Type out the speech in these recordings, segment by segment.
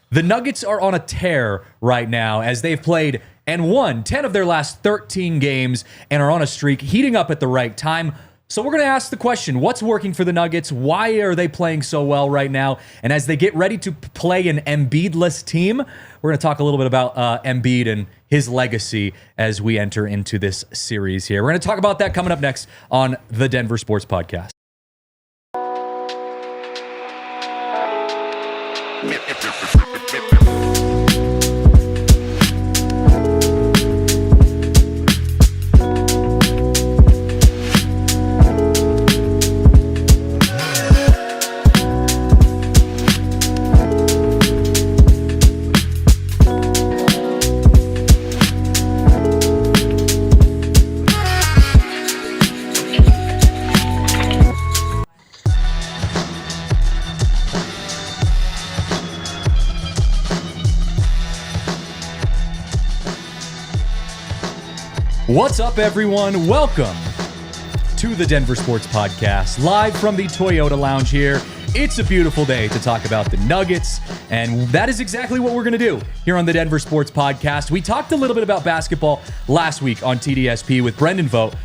The Nuggets are on a tear right now as they've played and won 10 of their last 13 games and are on a streak, heating up at the right time. So we're going to ask the question, what's working for the Nuggets? Why are they playing so well right now? And as they get ready to play an Embiid-less team, we're going to talk a little bit about Embiid and his legacy as we enter into this series here. We're going to talk about that coming up next on the Denver Sports Podcast. What's up, everyone? Welcome to the Denver Sports Podcast, live from the Toyota Lounge here. It's a beautiful day to talk about the Nuggets, and that is exactly what we're going to do here on the Denver Sports Podcast. We talked a little bit about basketball last week on TDSP with Brendan Vogt,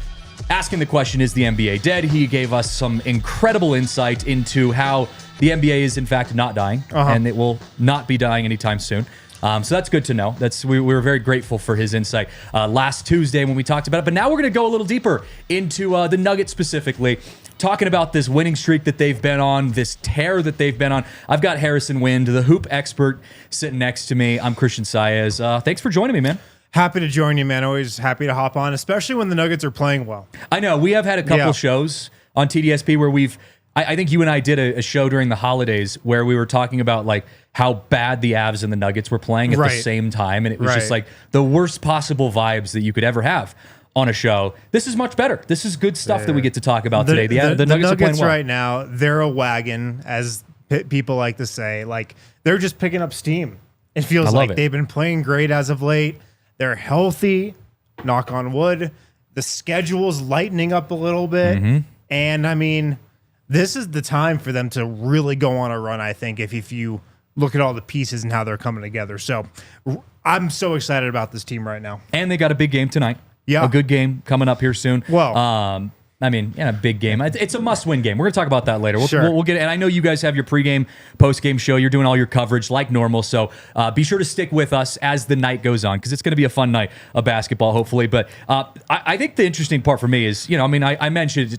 asking the question, is the NBA dead? He gave us some incredible insight into how the NBA is, in fact, not dying, and it will not be dying anytime soon. So that's good to know. We were very grateful for his insight last Tuesday when we talked about it. But now we're going to go a little deeper into the Nuggets specifically, talking about this winning streak that they've been on, this tear that they've been on. I've got Harrison Wind, the hoop expert, sitting next to me. I'm Christian Saez. Thanks for joining me, man. Happy to join you, man. Always happy to hop on, especially when the Nuggets are playing well. I know. We have had a couple shows on TDSP where I think you and I did a show during the holidays where we were talking about like how bad the Avs and the Nuggets were playing at the same time. And it was just like the worst possible vibes that you could ever have on a show. This is much better. This is good stuff that we get to talk about today. The Nuggets are playing well. Right now, they're a wagon, as people like to say. Like, they're just picking up steam. It feels like they've been playing great as of late. They're healthy, knock on wood. The schedule's lightening up a little bit. And, I mean, this is the time for them to really go on a run, I think, if you look at all the pieces and how they're coming together. So I'm so excited about this team right now. And they got a big game tonight. Yeah. A good game coming up here soon. Well, I mean, a big game. It's a must-win game. We're going to talk about that later. We'll get it. And I know you guys have your pregame, postgame show. You're doing all your coverage like normal. So be sure to stick with us as the night goes on because it's going to be a fun night of basketball, hopefully. But I think the interesting part for me is, I mentioned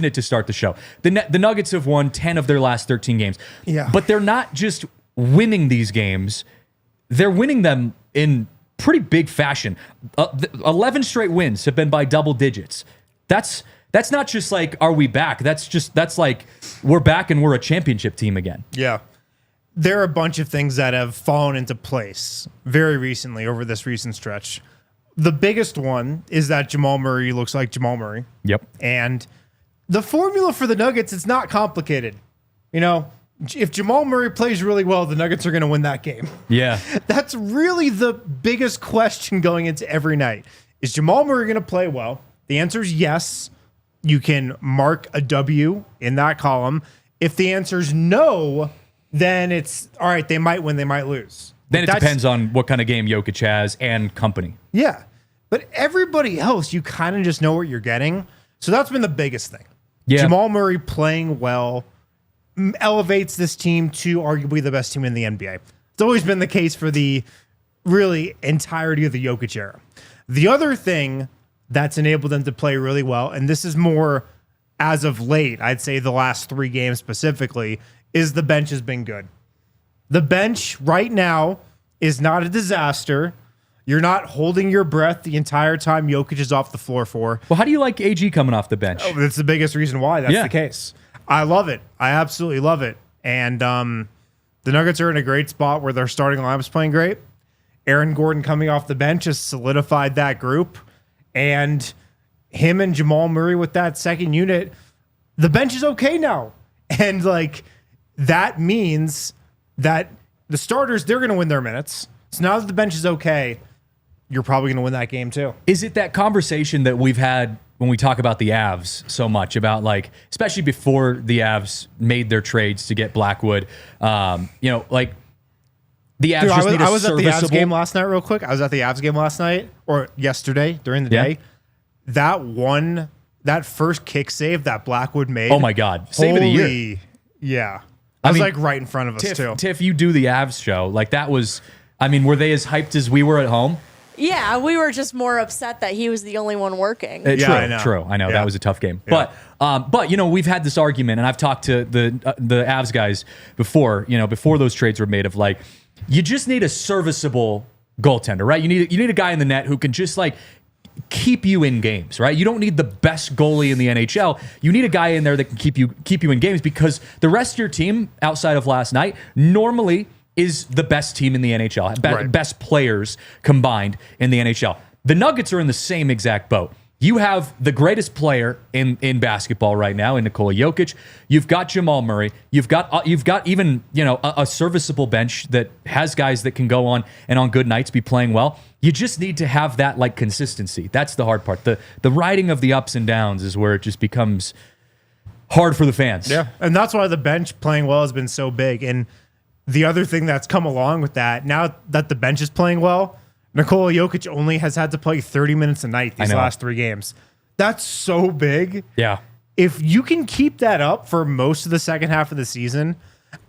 it to start the show. The Nuggets have won 10 of their last 13 games. Yeah. But they're not just winning these games. They're winning them in pretty big fashion. 11 straight wins have been by double digits. That's not just like, are we back? That's like, we're back and we're a championship team again. Yeah. There are a bunch of things that have fallen into place very recently over this recent stretch. The biggest one is that Jamal Murray looks like Jamal Murray. Yep. And the formula for the Nuggets, it's not complicated. If Jamal Murray plays really well, the Nuggets are going to win that game. Yeah. That's really the biggest question going into every night. Is Jamal Murray going to play well? The answer is yes. You can mark a W in that column. If the answer is no, then it's, all right, they might win, they might lose. Then it depends on what kind of game Jokic has and company. Yeah. But everybody else, you kind of just know what you're getting. So that's been the biggest thing. Yeah. Jamal Murray playing well elevates this team to arguably the best team in the NBA. It's always been the case for the really entirety of the Jokic era. The other thing that's enabled them to play really well, and this is more as of late, I'd say the last 3 games specifically, is the bench has been good. The bench right now is not a disaster. You're not holding your breath the entire time Jokic is off the floor for. Well, how do you like AG coming off the bench? Oh, that's the biggest reason why that's the case. I love it. I absolutely love it. And the Nuggets are in a great spot where their starting lineup's playing great. Aaron Gordon coming off the bench has solidified that group. And him and Jamal Murray with that second unit, the bench is okay now. And that means that the starters, they're going to win their minutes. So now that the bench is okay, you're probably going to win that game too. Is it that conversation that we've had when we talk about the Avs so much about especially before the Avs made their trades to get Blackwood, The Avs Dude, just need a I was at the Avs serviceable game last night real quick. I was at the Avs game last night or yesterday during the day. That first kick save that Blackwood made. Oh my God. Save of the year. Yeah. I was like right in front of us too. Tiff, you do the Avs show. Like that was, I mean, were they as hyped as we were at home? Yeah, we were just more upset that he was the only one working. True, I know. Yeah. That was a tough game. Yeah. But you know, we've had this argument, and I've talked to the Avs guys before. You know, before those trades were made, of like, you just need a serviceable goaltender, right? You need a guy in the net who can just like keep you in games, right? You don't need the best goalie in the NHL. You need a guy in there that can keep you in games, because the rest of your team outside of last night normally is the best team in the NHL, best players combined in the NHL. The Nuggets are in the same exact boat. You have the greatest player in basketball right now in Nikola Jokic. You've got Jamal Murray. You've got even a serviceable bench that has guys that can go on and on good nights be playing well. You just need to have that like consistency. That's the hard part. The riding of the ups and downs is where it just becomes hard for the fans. Yeah, and that's why the bench playing well has been so big. And the other thing that's come along with that, now that the bench is playing well, Nikola Jokic only has had to play 30 minutes a night these last 3 games. That's so big. Yeah. If you can keep that up for most of the second half of the season,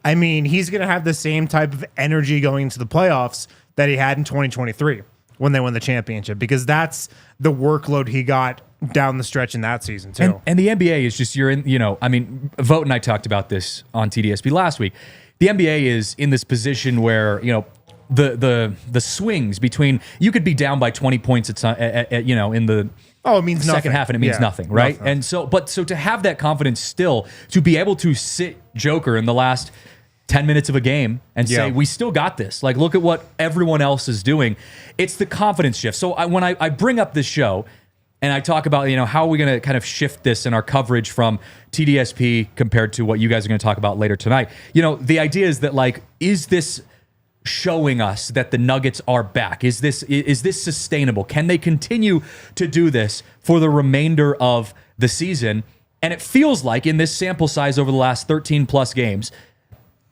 I mean, he's going to have the same type of energy going into the playoffs that he had in 2023 when they won the championship, because that's the workload he got down the stretch in that season too. And the NBA is just, I mean, Vogt and I talked about this on TDSP last week. The NBA is in this position where, the swings between, you could be down by 20 points in the it means second nothing. half, and it means nothing, right? Nothing. And so to have that confidence still, to be able to sit Joker in the last 10 minutes of a game and say, we still got this. Like, look at what everyone else is doing. It's the confidence shift. So when I bring up this show and I talk about, how are we going to kind of shift this in our coverage from TDSP compared to what you guys are going to talk about later tonight? The idea is that, like, is this showing us that the Nuggets are back? Is this sustainable? Can they continue to do this for the remainder of the season? And it feels like in this sample size over the last 13 plus games,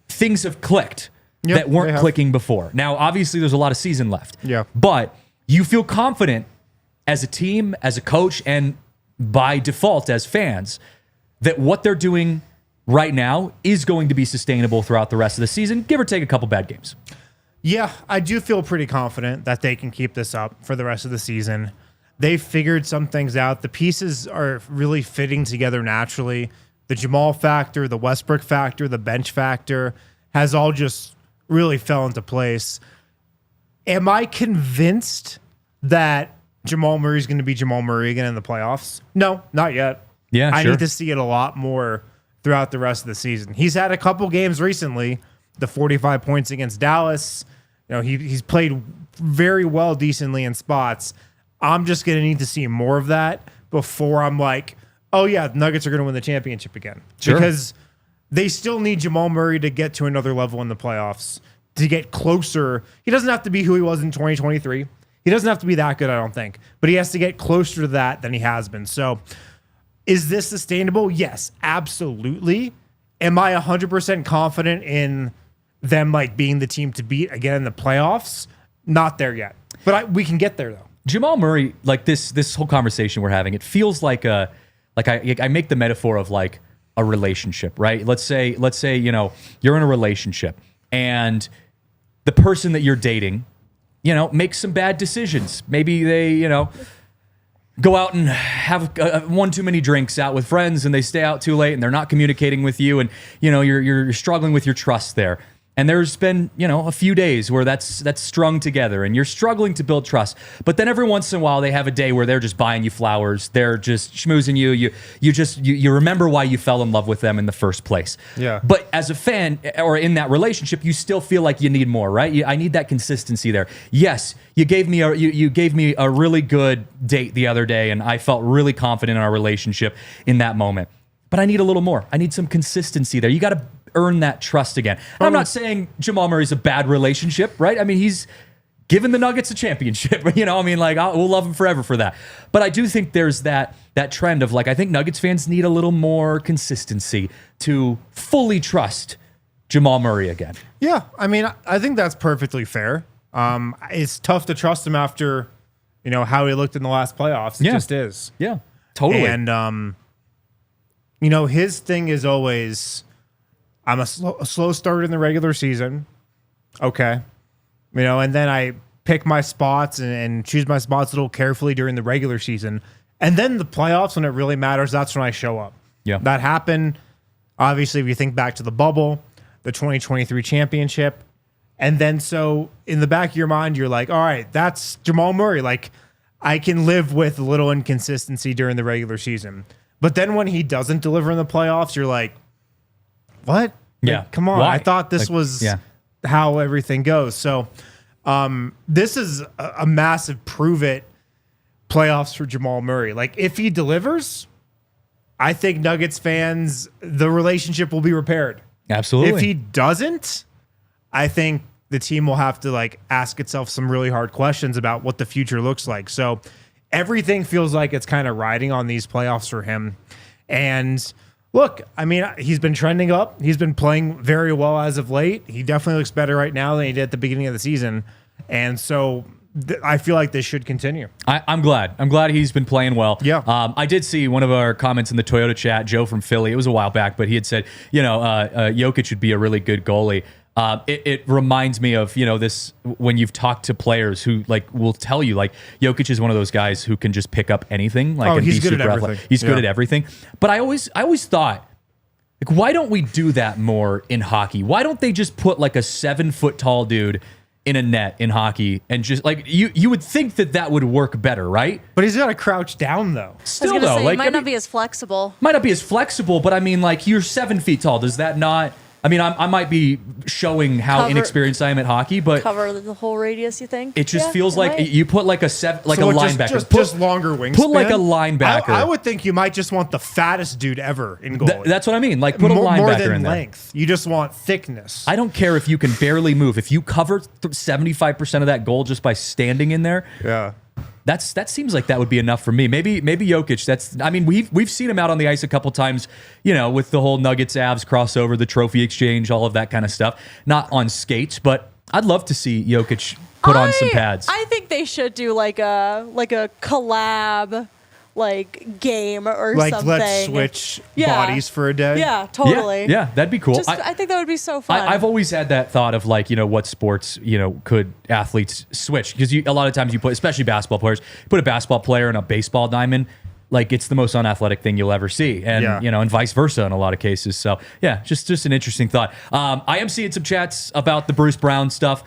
things have clicked that weren't clicking before. Now, obviously, there's a lot of season left. Yeah. But you feel confident as a team, as a coach, and by default as fans, that what they're doing right now is going to be sustainable throughout the rest of the season, give or take a couple bad games. Yeah, I do feel pretty confident that they can keep this up for the rest of the season. They've figured some things out. The pieces are really fitting together naturally. The Jamal factor, the Westbrook factor, the bench factor has all just really fell into place. Am I convinced that Jamal Murray is going to be Jamal Murray again in the playoffs? No, not yet. Yeah, I sure. need to see it a lot more throughout the rest of the season. He's had a couple games recently, the 45 points against Dallas. He's played very well, decently in spots. I'm just going to need to see more of that before I'm like, oh yeah, the Nuggets are going to win the championship again. Sure. Because they still need Jamal Murray to get to another level in the playoffs, to get closer. He doesn't have to be who he was in 2023. He doesn't have to be that good, I don't think. But he has to get closer to that than he has been. So is this sustainable? Yes, absolutely. Am I 100% confident in them like being the team to beat again in the playoffs? Not there yet. But we can get there though. Jamal Murray, like this whole conversation we're having, it feels like I make the metaphor of like a relationship, right? Let's say you're in a relationship and the person that you're dating, makes some bad decisions. Maybe they, go out and have one too many drinks out with friends, and they stay out too late, and they're not communicating with you, and you're struggling with your trust there. And there's been, a few days where that's strung together and you're struggling to build trust. But then every once in a while they have a day where they're just buying you flowers. They're just schmoozing you. You remember why you fell in love with them in the first place. Yeah. But as a fan or in that relationship, you still feel like you need more, right? I need that consistency there. Yes, you gave me a really good date the other day, and I felt really confident in our relationship in that moment. But I need a little more. I need some consistency there. You got to earn that trust again. And I'm not saying Jamal Murray's a bad relationship, right? I mean, he's given the Nuggets a championship. We'll love him forever for that. But I do think there's that trend of like, I think Nuggets fans need a little more consistency to fully trust Jamal Murray again. Yeah, I mean, I think that's perfectly fair. It's tough to trust him after, how he looked in the last playoffs. It just is. Yeah, totally. And, his thing is always, I'm a slow start in the regular season. Okay. And then I pick my spots and choose my spots a little carefully during the regular season. And then the playoffs, when it really matters, that's when I show up. Yeah. That happened. Obviously, if you think back to the bubble, the 2023 championship. And then so in the back of your mind, you're like, all right, that's Jamal Murray. Like, I can live with a little inconsistency during the regular season. But then when he doesn't deliver in the playoffs, you're like, what? Yeah. Like, come on. Why? I thought this was how everything goes. So this is a massive prove it playoffs for Jamal Murray. Like, if he delivers, I think Nuggets fans, the relationship will be repaired. Absolutely. If he doesn't, I think the team will have to ask itself some really hard questions about what the future looks like. So everything feels like it's kind of riding on these playoffs for him. And look, I mean, he's been trending up. He's been playing very well as of late. He definitely looks better right now than he did at the beginning of the season. And so I feel like this should continue. I'm glad. I'm glad he's been playing well. Yeah. I did see one of our comments in the Toyota chat, Joe from Philly. It was a while back, but he had said, Jokic should be a really good goalie. It reminds me of, this when you've talked to players who will tell you Jokic is one of those guys who can just pick up anything. And he's be good at super everything. athletic. He's good at everything. But I always thought, why don't we do that more in hockey? Why don't they just put a 7-foot tall dude in a net in hockey and just you would think that would work better, right? But he's got to crouch down though. Still I was gonna though, say, it might not be as flexible. Might not be as flexible, but I mean, you're 7 feet tall. Does that not? I mean, I might be showing how inexperienced I am at hockey, but Cover the whole radius, you think? it just feels like might. you put a linebacker. Just longer wingspan. Put a linebacker. I would think you might just want the fattest dude ever in goal. That's what I mean. Put a more linebacker than in there. length. You just want thickness. I don't care if you can barely move. If you cover 75% of that goal just by standing in there, Yeah. that seems like that would be enough for me. Maybe Jokic. We've seen him out on the ice a couple times, with the whole Nuggets Avs crossover, the trophy exchange, all of that kind of stuff. Not on skates, but I'd love to see Jokic put on some pads. I think they should do a collab game or something. Let's switch bodies for a day. Yeah, totally. Yeah, that'd be cool. I think that would be so fun. I've always had that thought of what sports, could athletes switch? Because a lot of times you put, especially basketball players, put a basketball player in a baseball diamond, it's the most unathletic thing you'll ever see. And, and vice versa in a lot of cases. So yeah, just an interesting thought. I am seeing some chats about the Bruce Brown stuff.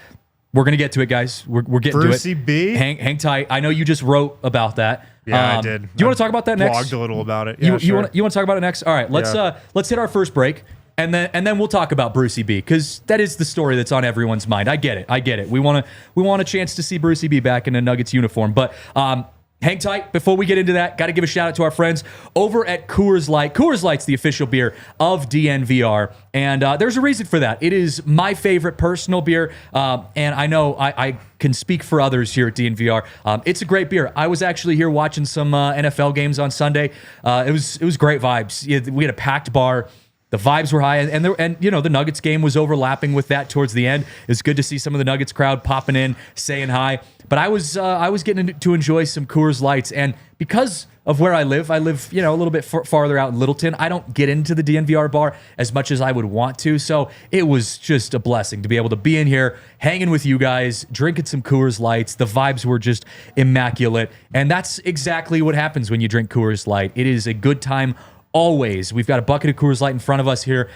We're going to get to it, guys. We're getting Brucey to it. B? Hang tight. I know you just wrote about that. Yeah, I did. Do you want to talk about that next? Blogged a little about it. You Yeah, sure. want to talk about it next? All right, let's hit our first break, and then we'll talk about Brucey B, because that is the story that's on everyone's mind. I get it. We want a chance to see Brucey B back in a Nuggets uniform, but hang tight. Before we get into that, got to give a shout out to our friends over at Coors Light. Coors Light's the official beer of DNVR, and there's a reason for that. It is my favorite personal beer, and I know I can speak for others here at DNVR. It's a great beer. I was actually here watching some NFL games on Sunday. It was great vibes. We had a packed bar. The vibes were high, and the Nuggets game was overlapping with that towards the end. It was good to see some of the Nuggets crowd popping in, saying hi. But I was getting to enjoy some Coors Lights, and because of where I live a little bit farther out in Littleton. I don't get into the DNVR bar as much as I would want to, so it was just a blessing to be able to be in here, hanging with you guys, drinking some Coors Lights. The vibes were just immaculate, and that's exactly what happens when you drink Coors Light. It is a good time. Always. We've got a bucket of Coors Light in front of us here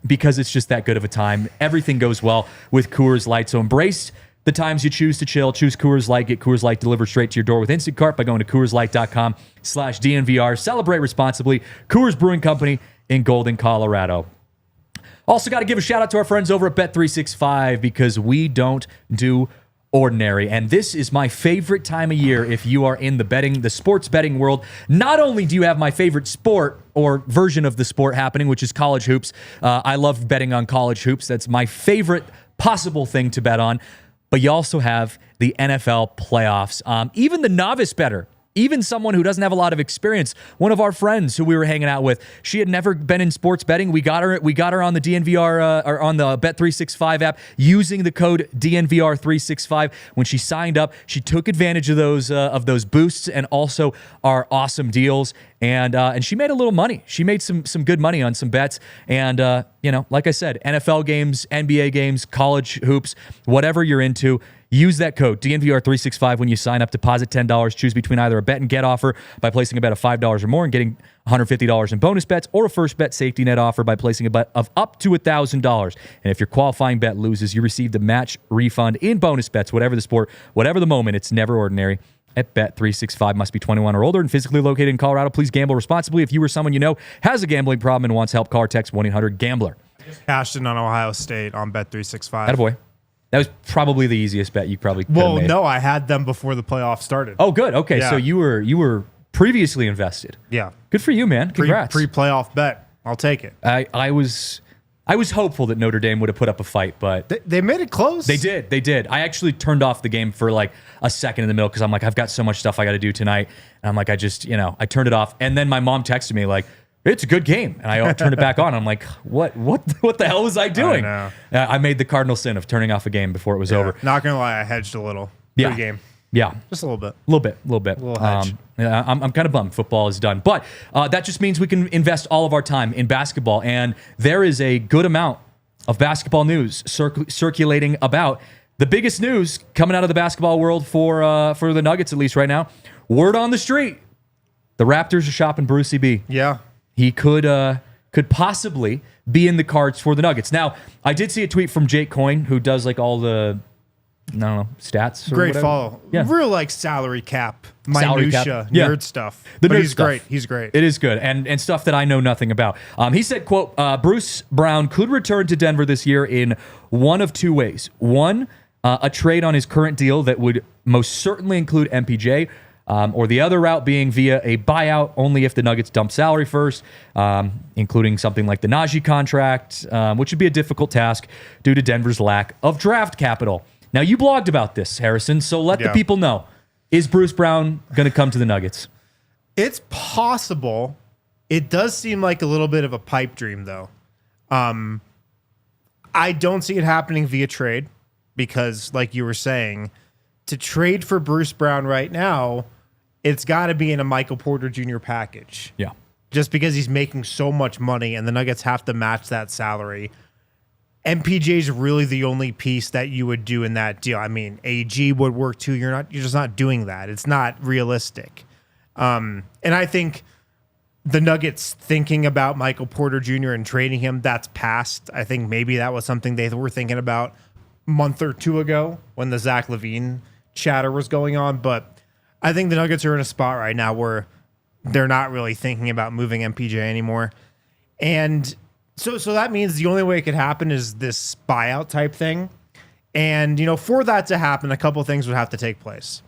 because it's just that good of a time. Everything goes well with Coors Light. So embrace the times you choose to chill. Choose Coors Light. Get Coors Light delivered straight to your door with Instant Cart by going to CoorsLight.com/DNVR. Celebrate responsibly. Coors Brewing Company in Golden, Colorado. Also got to give a shout out to our friends over at Bet365 because we don't do ordinary. And this is my favorite time of year if you are in the sports betting world. Not only do you have my favorite sport or version of the sport happening, which is college hoops. I love betting on college hoops. That's my favorite possible thing to bet on. But you also have the NFL playoffs. Even the novice bettor even someone who doesn't have a lot of experience. One of our friends who we were hanging out with, she had never been in sports betting. We got her on the DNVR or on the Bet365 app using the code DNVR365. When she signed up, she took advantage of those boosts and also our awesome deals. And she made a little money. She made some good money on some bets. And like I said, NFL games, NBA games, college hoops, whatever you're into, use that code DNVR365 when you sign up. Deposit $10. Choose between either a bet and get offer by placing a bet of $5 or more and getting $150 in bonus bets, or a first bet safety net offer by placing a bet of up to $1,000. And if your qualifying bet loses, you receive the match refund in bonus bets, whatever the sport, whatever the moment. It's never ordinary. At Bet365, must be 21 or older and physically located in Colorado. Please gamble responsibly. If you or someone you know has a gambling problem and wants help, call or text 1-800-GAMBLER. Cashed in on Ohio State on Bet365. Attaboy. That was probably the easiest bet you probably could have made. No, I had them before the playoffs started. Oh, good. Okay, Yeah. so you were previously invested. Yeah. Good for you, man. Congrats. Pre-playoff bet. I'll take it. I was hopeful that Notre Dame would have put up a fight, but They made it close. They did. I actually turned off the game for like a second in the middle because I'm like, I've got so much stuff I got to do tonight. And I'm like, I turned it off. And then my mom texted me like, it's a good game. And I turned it back on. I'm like, what the hell was I doing? I made the cardinal sin of turning off a game before it was over. Not going to lie, I hedged a little. Yeah. Pre-game. Yeah. Just a little bit. A little bit. hedge. I'm kind of bummed football is done. But that just means we can invest all of our time in basketball. And there is a good amount of basketball news circulating about. The biggest news coming out of the basketball world for the Nuggets, at least right now. Word on the street: the Raptors are shopping Brucey B. Yeah. He could possibly be in the cards for the Nuggets. Now, I did see a tweet from Jake Coyne, who does like all the stats. Or Great whatever. follow. Yeah. Real like salary cap, Salary cap. minutia, Yeah. nerd stuff. The But nerd he's stuff. great. He's great. It is good, and stuff that I know nothing about. He said, quote, Bruce Brown could return to Denver this year in one of two ways. One, a trade on his current deal that would most certainly include MPJ, or the other route being via a buyout only if the Nuggets dump salary first, including something like the Najee contract, which would be a difficult task due to Denver's lack of draft capital. Now, you blogged about this, Harrison, so let the people know. Is Bruce Brown going to come to the Nuggets? It's possible. It does seem like a little bit of a pipe dream, though. I don't see it happening via trade because, like you were saying, to trade for Bruce Brown right now, it's got to be in a Michael Porter Jr. package. Yeah. Just because he's making so much money and the Nuggets have to match that salary. MPJ is really the only piece that you would do in that deal. I mean, AG would work too. You're just not doing that. It's not realistic. And I think the Nuggets thinking about Michael Porter Jr. and trading him, that's past. I think maybe that was something they were thinking about a month or two ago when the Zach LaVine chatter was going on. But I think the Nuggets are in a spot right now where they're not really thinking about moving MPJ anymore. And so that means the only way it could happen is this buyout type thing. And, for that to happen, a couple things would have to take place.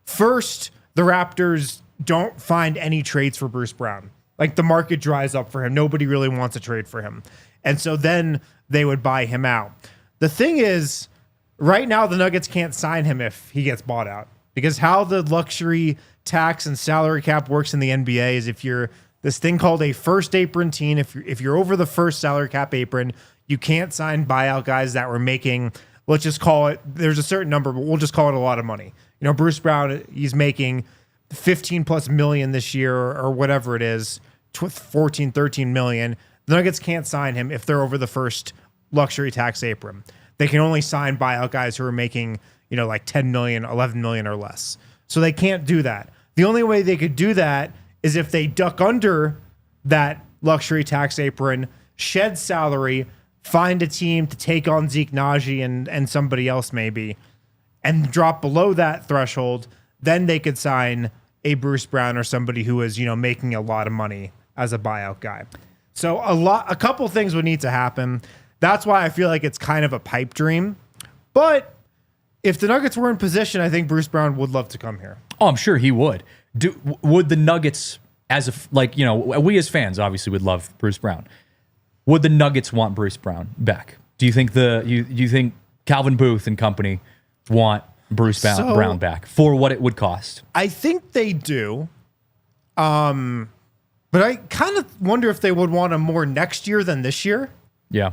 First, the Raptors don't find any trades for Bruce Brown. Like, the market dries up for him. Nobody really wants a trade for him. And so then they would buy him out. The thing is, right now, the Nuggets can't sign him if he gets bought out. Because how the luxury tax and salary cap works in the NBA is if you're this thing called a first apron team, if you're over the first salary cap apron, you can't sign buyout guys that were making, let's just call it, there's a certain number, but we'll just call it a lot of money. Bruce Brown, he's making 15 plus million this year or whatever it is, 14, 13 million. The Nuggets can't sign him if they're over the first luxury tax apron. They can only sign buyout guys who are making, like 10 million, 11 million or less. So they can't do that. The only way they could do that is if they duck under that luxury tax apron, shed salary, find a team to take on Zeke Najee and somebody else maybe, and drop below that threshold, then they could sign a Bruce Brown or somebody who is, making a lot of money as a buyout guy. So a couple things would need to happen. That's why I feel like it's kind of a pipe dream. But if the Nuggets were in position, I think Bruce Brown would love to come here. Oh, I'm sure he would. Would the Nuggets, we as fans obviously would love Bruce Brown. Would the Nuggets want Bruce Brown back? Do you think you think Calvin Booth and company want Bruce Brown back for what it would cost? I think they do. But I kind of wonder if they would want him more next year than this year. Yeah.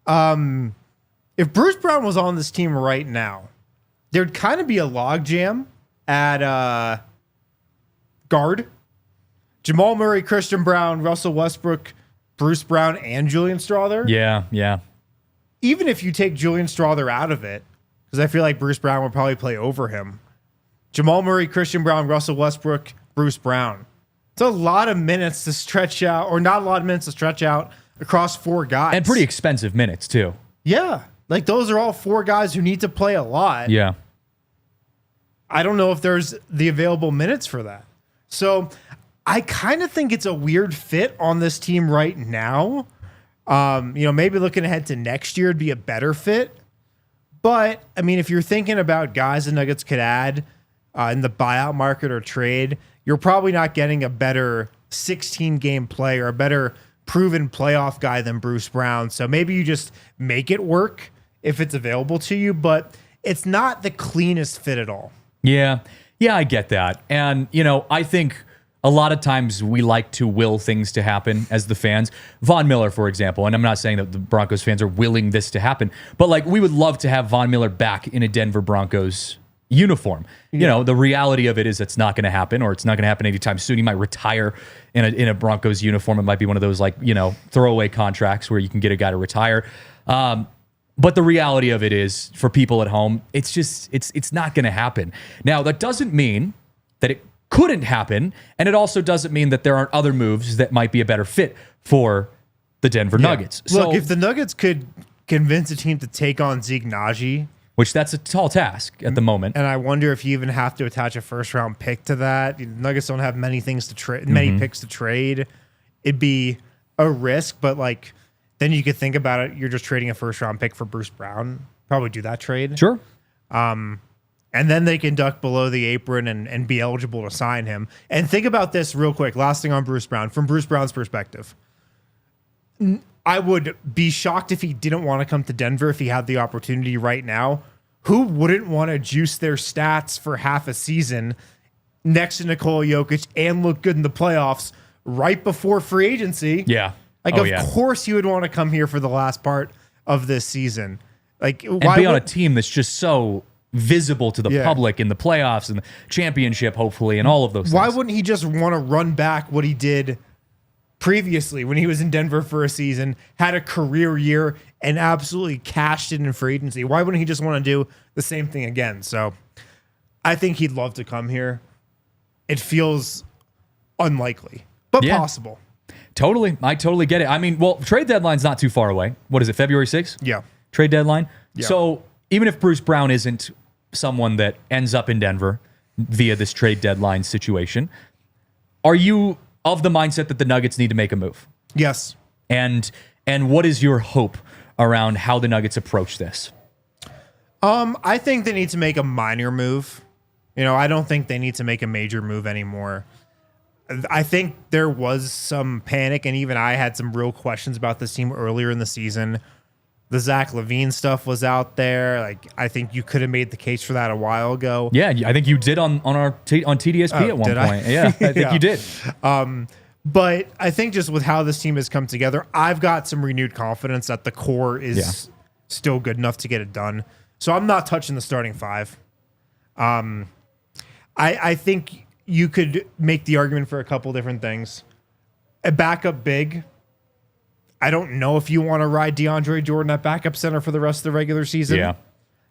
If Bruce Brown was on this team right now, there'd kind of be a logjam at guard. Jamal Murray, Christian Brown, Russell Westbrook, Bruce Brown, and Julian Strawther. Yeah. Even if you take Julian Strawther out of it, because I feel like Bruce Brown would probably play over him. Jamal Murray, Christian Brown, Russell Westbrook, Bruce Brown. It's a lot of minutes to stretch out, or not a lot of minutes to stretch out across 4 guys. And pretty expensive minutes, too. Yeah. Like, those are all 4 guys who need to play a lot. Yeah. I don't know if there's the available minutes for that. So I kind of think it's a weird fit on this team right now. Maybe looking ahead to next year would be a better fit. But, I mean, if you're thinking about guys the Nuggets could add in the buyout market or trade, you're probably not getting a better 16-game player, a better proven playoff guy than Bruce Brown. So maybe you just make it work if it's available to you, but it's not the cleanest fit at all. Yeah, I get that. And, I think a lot of times we like to will things to happen as the fans. Von Miller, for example, and I'm not saying that the Broncos fans are willing this to happen, but like we would love to have Von Miller back in a Denver Broncos uniform. Yeah. The reality of it is it's not going to happen, or it's not going to happen anytime soon. He might retire in a Broncos uniform. It might be one of those throwaway contracts where you can get a guy to retire. But the reality of it is, for people at home, it's not going to happen. Now, that doesn't mean that it couldn't happen, and it also doesn't mean that there aren't other moves that might be a better fit for the Denver Nuggets. Look, if the Nuggets could convince a team to take on Zeke Naji, which that's a tall task at the moment, and I wonder if you even have to attach a first-round pick to that. The Nuggets don't have many things to trade, many picks to trade. It'd be a risk, but then you could think about it. You're just trading a first-round pick for Bruce Brown. Probably do that trade. Sure. And then they can duck below the apron and be eligible to sign him. And think about this real quick. Last thing on Bruce Brown. From Bruce Brown's perspective, I would be shocked if he didn't want to come to Denver if he had the opportunity right now. Who wouldn't want to juice their stats for half a season next to Nikola Jokic and look good in the playoffs right before free agency? Yeah. Of course you would want to come here for the last part of this season. And be on a team that's just so visible to the public in the playoffs and the championship, hopefully, and all of those things. Why wouldn't he just want to run back what he did previously when he was in Denver for a season, had a career year, and absolutely cashed it in free agency? Why wouldn't he just want to do the same thing again? So I think he'd love to come here. It feels unlikely, but possible. Totally. I totally get it. I mean, trade deadline's not too far away. What is it, February 6th? Yeah. Trade deadline? Yeah. So even if Bruce Brown isn't someone that ends up in Denver via this trade deadline situation, are you of the mindset that the Nuggets need to make a move? Yes. And what is your hope around how the Nuggets approach this? I think they need to make a minor move. I don't think they need to make a major move anymore. I think there was some panic, and even I had some real questions about this team earlier in the season. The Zach LaVine stuff was out there. I think you could have made the case for that a while ago. Yeah, I think you did on TDSP at one point. Yeah, I think you did. But I think just with how this team has come together, I've got some renewed confidence that the core is still good enough to get it done. So I'm not touching the starting 5. I think you could make the argument for a couple different things. A backup big. I don't know if you want to ride DeAndre Jordan at backup center for the rest of the regular season. Yeah.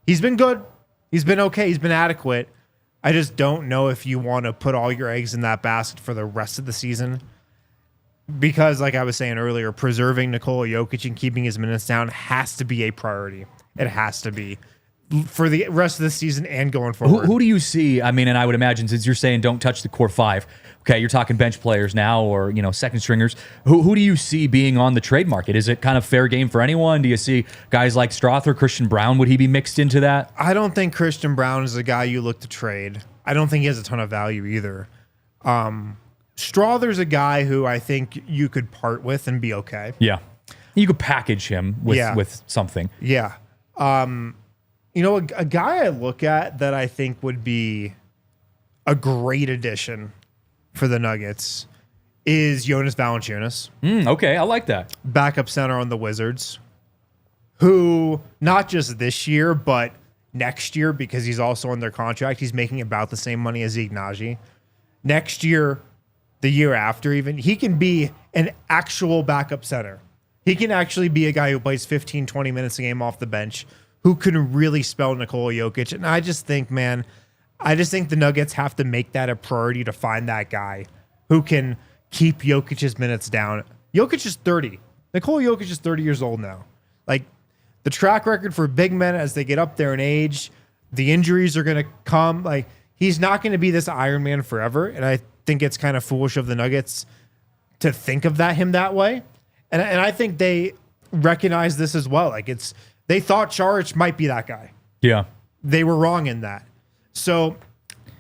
He's been good. He's been okay. He's been adequate. I just don't know if you want to put all your eggs in that basket for the rest of the season. Because, like I was saying earlier, preserving Nikola Jokic and keeping his minutes down has to be a priority. It has to be for the rest of the season and going forward. Who do you see? I mean, and I would imagine, since you're saying don't touch the core 5, okay, you're talking bench players now, or second stringers. Who do you see being on the trade market? Is it kind of fair game for anyone? Do you see guys like Strawther, Christian Brown? Would he be mixed into that? I don't think Christian Brown is a guy you look to trade. I don't think he has a ton of value either. Strawther's a guy who I think you could part with and be okay. Yeah, you could package him with something. Yeah. a guy I look at that I think would be a great addition for the Nuggets is Jonas Valanciunas. Okay, I like that. Backup center on the Wizards, who not just this year, but next year, because he's also on their contract, he's making about the same money as Ignaji. Next year, the year after even, he can be an actual backup center. He can actually be a guy who plays 15, 20 minutes a game off the bench, who can really spell Nikola Jokic. And I just think, the Nuggets have to make that a priority to find that guy who can keep Jokic's minutes down. Jokic is 30. Nikola Jokic is 30 years old now. Like, the track record for big men as they get up there in age, the injuries are going to come. Like, he's not going to be this Iron Man forever. And I think it's kind of foolish of the Nuggets to think of him that way. And I think they recognize this as well. Like, they thought Saric might be that guy. Yeah. They were wrong in that. So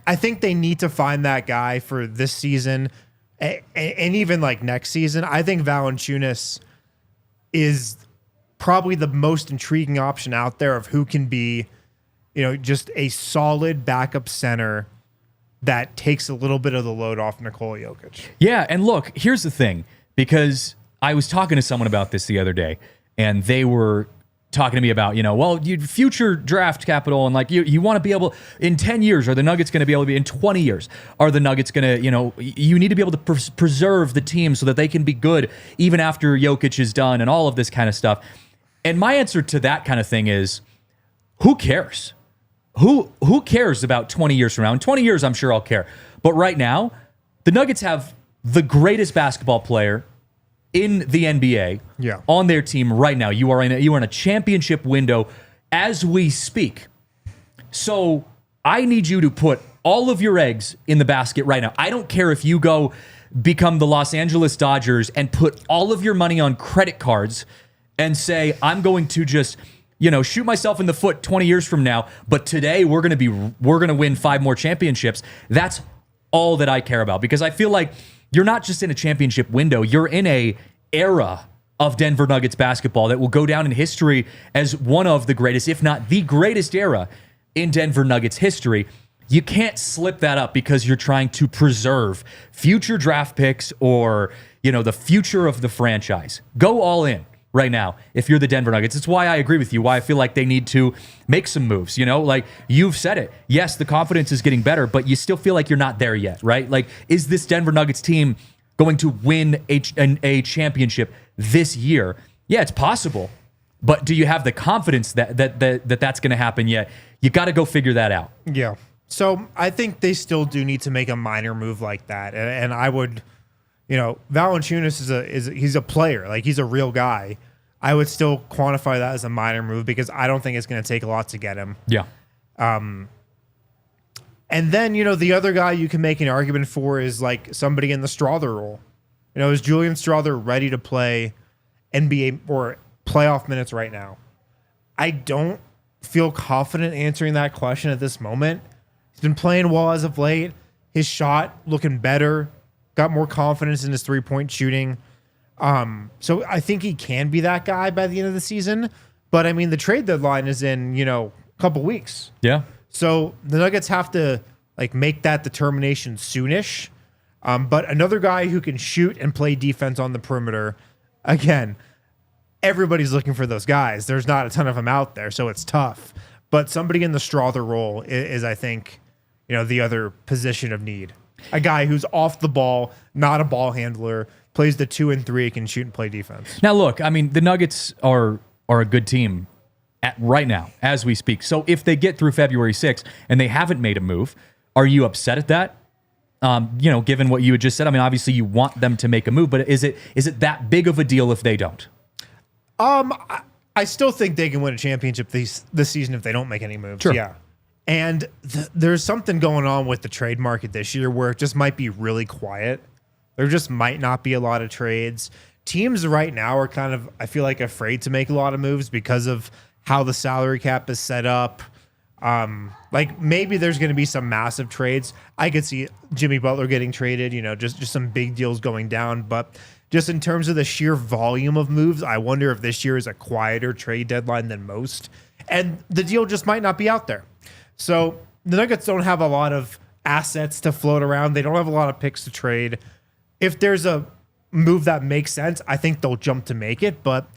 I think they need to find that guy for this season and even like next season. I think Valanciunas is probably the most intriguing option out there of who can be, just a solid backup center that takes a little bit of the load off Nikola Jokic. Yeah, and look, here's the thing, because I was talking to someone about this the other day, and they were talking to me about, future draft capital, and like you want to be able, in 10 years, are the Nuggets going to be able to be, in 20 years, are the Nuggets going to, you need to be able to preserve the team so that they can be good even after Jokic is done and all of this kind of stuff. And my answer to that kind of thing is, who cares? Who cares about 20 years from now? In 20 years, I'm sure I'll care. But right now, the Nuggets have the greatest basketball player in the NBA on their team right now. You are in a championship window as we speak. So I need you to put all of your eggs in the basket right now. I don't care if you go become the Los Angeles Dodgers and put all of your money on credit cards and say, I'm going to just, shoot myself in the foot 20 years from now, but today we're going to win 5 more championships. That's all that I care about, because I feel like you're not just in a championship window, you're in a era of Denver Nuggets basketball that will go down in history as one of the greatest, if not the greatest era in Denver Nuggets history. You can't slip that up because you're trying to preserve future draft picks or, the future of the franchise. Go all in right now if you're the Denver Nuggets. It's why I agree with you, why I feel like they need to make some moves. Like you've said it. Yes, the confidence is getting better, but you still feel like you're not there yet, right? Like, is this Denver Nuggets team going to win a championship this year? Yeah, it's possible, but do you have the confidence that's going to happen yet? You got to go figure that out. Yeah. So I think they still do need to make a minor move like that, and I would. Valanciunas he's a player, like he's a real guy. I would still quantify that as a minor move because I don't think it's going to take a lot to get him. Yeah. And then, the other guy you can make an argument for is like somebody in the Strawther role. Is Julian Strawther ready to play NBA or playoff minutes right now? I don't feel confident answering that question at this moment. He's been playing well as of late. His shot looking better. Got more confidence in his three-point shooting. So I think he can be that guy by the end of the season. But, I mean, the trade deadline is in, a couple weeks. Yeah. So the Nuggets have to, make that determination soonish. But another guy who can shoot and play defense on the perimeter, again, everybody's looking for those guys. There's not a ton of them out there, so it's tough. But somebody in the Strawther role is I think, the other position of need. A guy who's off the ball, not a ball handler, plays the 2 and 3, can shoot and play defense. Now, look, I mean, the Nuggets are a good team right now as we speak. So if they get through February 6th and they haven't made a move, are you upset at that? Given what you had just said, I mean, obviously you want them to make a move, but is it that big of a deal if they don't? I still think they can win a championship this season if they don't make any moves. Sure. Yeah. And there's something going on with the trade market this year where it just might be really quiet. There just might not be a lot of trades. Teams right now are kind of, I feel like, afraid to make a lot of moves because of how the salary cap is set up. Maybe there's going to be some massive trades. I could see Jimmy Butler getting traded, just some big deals going down. But just in terms of the sheer volume of moves, I wonder if this year is a quieter trade deadline than most. And the deal just might not be out there. So the Nuggets don't have a lot of assets to float around. They don't have a lot of picks to trade. If there's a move that makes sense, I think they'll jump to make it. But,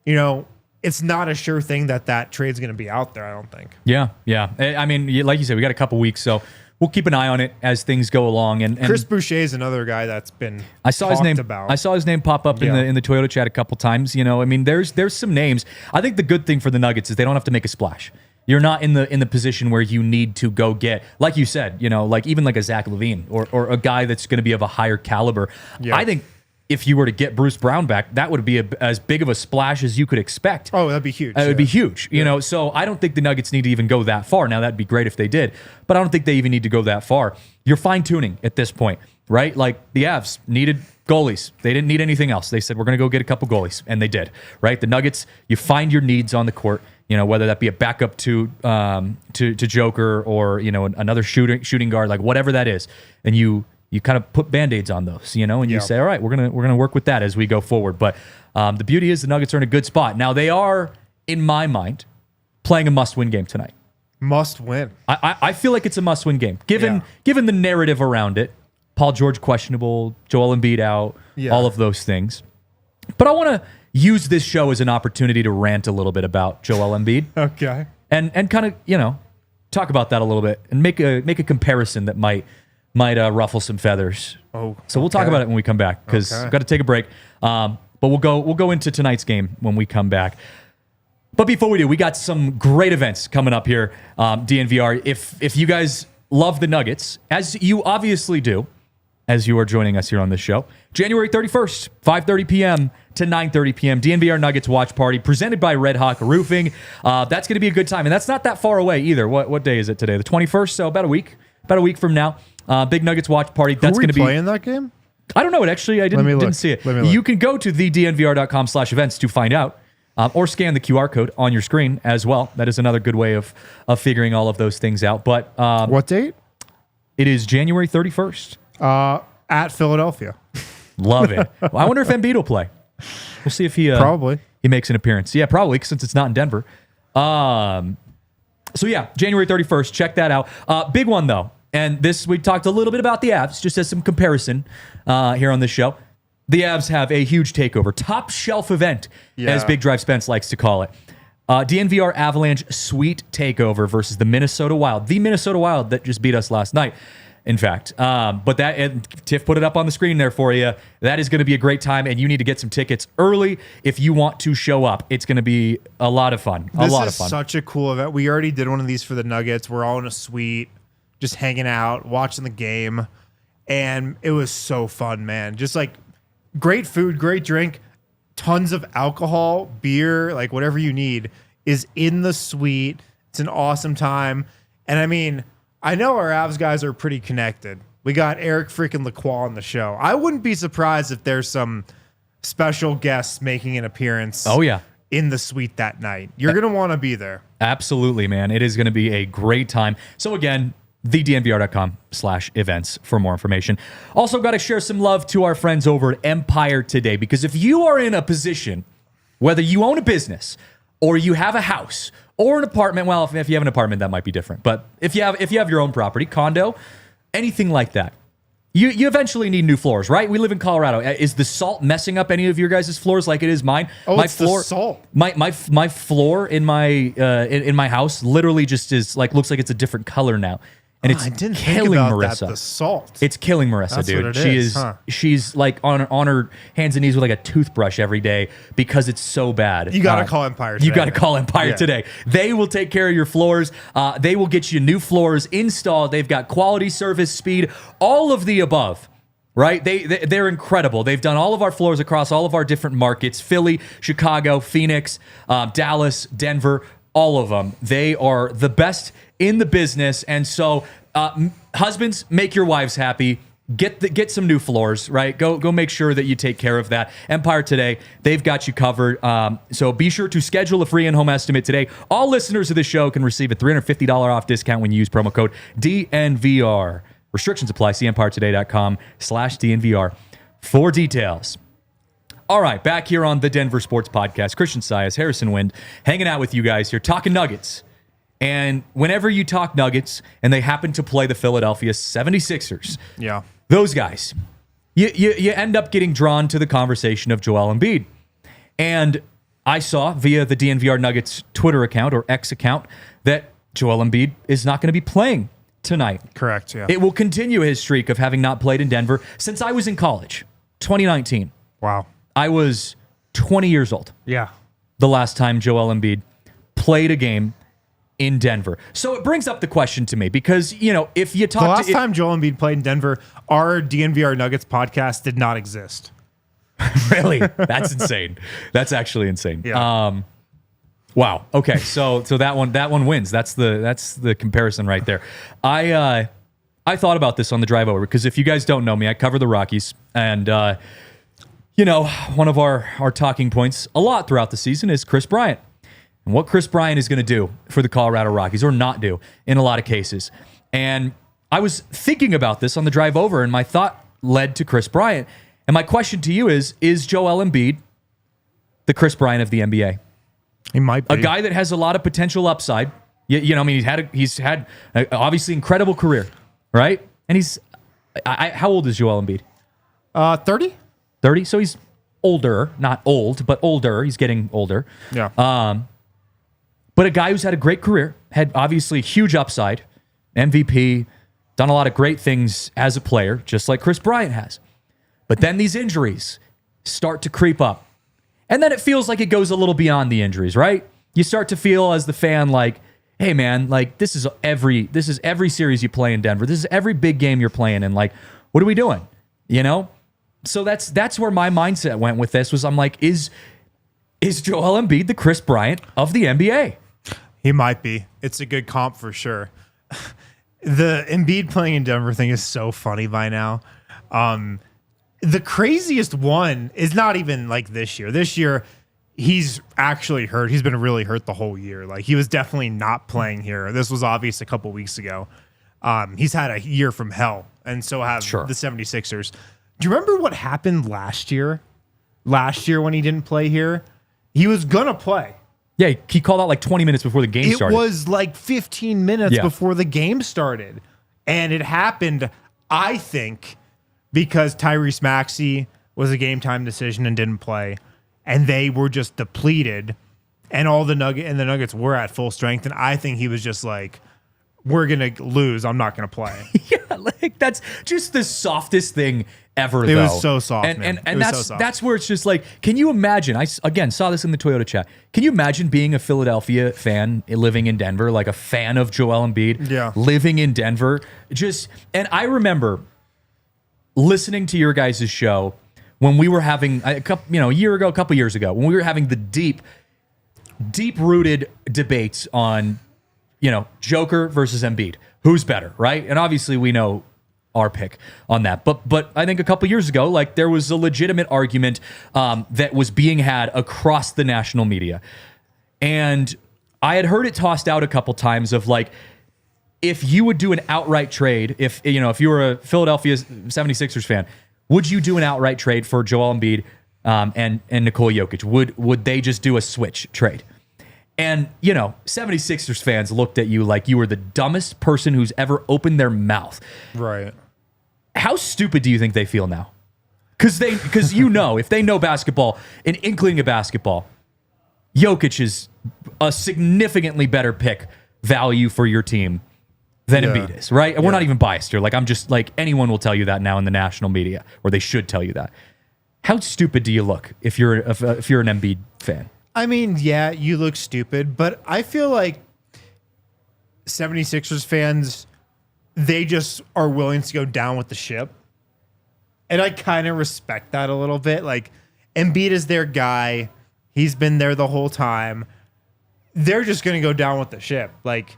you know, it's not a sure thing that trade's going to be out there, I don't think. Yeah. I mean, like you said, we got a couple weeks, so we'll keep an eye on it as things go along. And Chris Boucher is another guy that's been talked about. I saw his name pop up in the Toyota chat a couple times. You know, I mean, there's some names. I think the good thing for the Nuggets is they don't have to make a splash. You're not in the position where you need to go get, like you said, you know, like even like a Zach LaVine or a guy that's going to be of a higher caliber. Yeah. I think if you were to get Bruce Brown back, that would be as big of a splash as you could expect. Oh, that'd be huge. It would be huge, you know. So I don't think the Nuggets need to even go that far. Now, that'd be great if they did, but I don't think they even need to go that far. You're fine-tuning at this point, right? Like the Avs needed goalies. They didn't need anything else. They said, we're going to go get a couple goalies, and they did, right? The Nuggets, you find your needs on the court, you know, whether that be a backup to Joker or, you know, another shooting guard, like whatever that is, and you kind of put Band-Aids on those, you know, and you say, all right, we're gonna work with that as we go forward. But the beauty is the Nuggets are in a good spot. Now, they are, in my mind, playing a must-win game tonight. Must win. I feel like it's a must-win game, given the narrative around it. Paul George questionable, Joel Embiid out, all of those things. But I want to use this show as an opportunity to rant a little bit about Joel Embiid. Okay. And kind of, you know, talk about that a little bit and make a comparison that might ruffle some feathers. Oh, so we'll talk about it when we come back because we've got to take a break. But we'll go into tonight's game when we come back. But before we do, we got some great events coming up here, DNVR. If you guys love the Nuggets, as you obviously do, as you are joining us here on this show, January 31st, 5:30 p.m. to 9:30 p.m. DNVR Nuggets Watch Party presented by Red Hawk Roofing. That's going to be a good time, and that's not that far away either. What day is it today? The 21st, so about a week from now. Big Nuggets Watch Party. That's going to be playing that game. I don't know. I didn't see it. You can go to thednvr.com/events to find out, or scan the QR code on your screen as well. That is another good way of figuring all of those things out. But what date? It is January 31st. At Philadelphia. Love it. Well, I wonder if Embiid will play. We'll see if he probably he makes an appearance. Yeah, probably since it's not in Denver. So yeah, January 31st. Check that out. Big one though. And this, we talked a little bit about the Avs, just as some comparison here on this show. The Avs have a huge takeover, top shelf event, as Big Drive Spence likes to call it. DNVR Avalanche Sweet Takeover versus the Minnesota Wild. The Minnesota Wild that just beat us last night, in fact. But that, and Tiff put it up on the screen there for you. That is going to be a great time, and you need to get some tickets early if you want to show up. It's going to be a lot of fun. This is such a cool event. We already did one of these for the Nuggets. We're all in a suite, just hanging out, watching the game, and it was so fun, man. Just like great food, great drink, tons of alcohol, beer, like whatever you need is in the suite. It's an awesome time. And I mean, I know our Avs guys are pretty connected. We got Eric freaking Lacroix on the show. I wouldn't be surprised if there's some special guests making an appearance. Oh, yeah. In the suite that night. You're going to want to be there. Absolutely, man. It is going to be a great time. So again, thednvr.com/events for more information. Also got to share some love to our friends over at Empire Today, because if you are in a position, whether you own a business or you have a house or an apartment, well, if you have an apartment, that might be different. But if you have your own property, condo, anything like that, you eventually need new floors, right? We live in Colorado. Is the salt messing up any of your guys' floors like it is mine? Oh, my it's floor, the salt. My floor in my in my house literally just is like, looks like it's a different color now. And it's I didn't killing think about Marissa. That, the salt. It's killing Marissa, That's dude. what it is, huh? She's like on her hands and knees with like a toothbrush every day because it's so bad. You got to call Empire Today. You got to call Empire Today. They will take care of your floors. They will get you new floors installed. They've got quality, service, speed, all of the above. Right? They're incredible. They've done all of our floors across all of our different markets: Philly, Chicago, Phoenix, Dallas, Denver, all of them. They are the best in the business. And so husbands, make your wives happy. Get some new floors, right? Go make sure that you take care of that. Empire Today, they've got you covered. So be sure to schedule a free in-home estimate today. All listeners of the show can receive a $350 off discount when you use promo code DNVR. Restrictions apply. See EmpireToday.com/DNVR for details. All right, back here on the Denver Sports Podcast, Christian Saez, Harrison Wind, hanging out with you guys here, talking Nuggets. And whenever you talk Nuggets and they happen to play the Philadelphia 76ers, those guys, you end up getting drawn to the conversation of Joel Embiid. And I saw via the DNVR Nuggets Twitter account or X account that Joel Embiid is not going to be playing tonight. Correct, yeah. It will continue his streak of having not played in Denver since I was in college, 2019. Wow. I was 20 years old. Yeah. The last time Joel Embiid played a game in Denver. So it brings up the question to me because, you know, if you talk the last time Joel Embiid played in Denver, our DNVR Nuggets podcast did not exist. Really? That's insane. That's actually insane. Yeah. Wow. Okay. So that one wins. That's the comparison right there. I thought about this on the drive over because if you guys don't know me, I cover the Rockies and you know, one of our talking points a lot throughout the season is Chris Bryant and what Chris Bryant is going to do for the Colorado Rockies or not do in a lot of cases. And I was thinking about this on the drive over and my thought led to Chris Bryant. And my question to you is Joel Embiid the Chris Bryant of the NBA? He might be. A guy that has a lot of potential upside. You know, I mean, he's had obviously incredible career, right? And he's, how old is Joel Embiid? 30? 30? So he's older, not old, but older. He's getting older. Yeah. But a guy who's had a great career, had obviously huge upside, MVP, done a lot of great things as a player, just like Chris Bryant has. But then these injuries start to creep up. And then it feels like it goes a little beyond the injuries, right? You start to feel as the fan like, hey man, like this is every series you play in Denver. This is every big game you're playing in. Like, what are we doing? You know? So that's where my mindset went with this was I'm like, is Joel Embiid the Chris Bryant of the NBA? He might be. It's a good comp for sure. The Embiid playing in Denver thing is so funny by now. The craziest one is not even like this year. This year, he's actually hurt. He's been really hurt the whole year. Like, he was definitely not playing here. This was obvious a couple weeks ago. He's had a year from hell, and so have the 76ers. Do you remember what happened last year? Last year when he didn't play here? He was going to play. Yeah, he called out like 20 minutes before the game started. It was like 15 minutes before the game started. And it happened, I think, because Tyrese Maxey was a game time decision and didn't play, and they were just depleted, and the Nuggets were at full strength, and I think he was just like, we're gonna lose. I'm not gonna play. Yeah, like that's just the softest thing ever. It was so soft, and that's where it's just like, can you imagine? I again saw this in the Toyota chat. Can you imagine being a Philadelphia fan living in Denver, like a fan of Joel Embiid, living in Denver? And I remember listening to your guys' show when we were having a couple years ago, when we were having the deep-rooted debates on, Joker versus Embiid, who's better, right? And obviously we know our pick on that, but I think a couple years ago, like there was a legitimate argument that was being had across the national media, and I had heard it tossed out a couple times of like, if you would do an outright trade, if you were a Philadelphia 76ers fan, would you do an outright trade for Joel Embiid and Nikola Jokic? Would they just do a switch trade? And, 76ers fans looked at you like you were the dumbest person who's ever opened their mouth. Right. How stupid do you think they feel now? Because if they know basketball, an inkling of basketball, Jokic is a significantly better pick value for your team than Embiid is, right? And we're not even biased here. Like, I'm just like, anyone will tell you that now in the national media, or they should tell you that. How stupid do you look if you're an Embiid fan? I mean, yeah, you look stupid, but I feel like 76ers fans, they just are willing to go down with the ship. And I kind of respect that a little bit. Like, Embiid is their guy. He's been there the whole time. They're just going to go down with the ship. Like,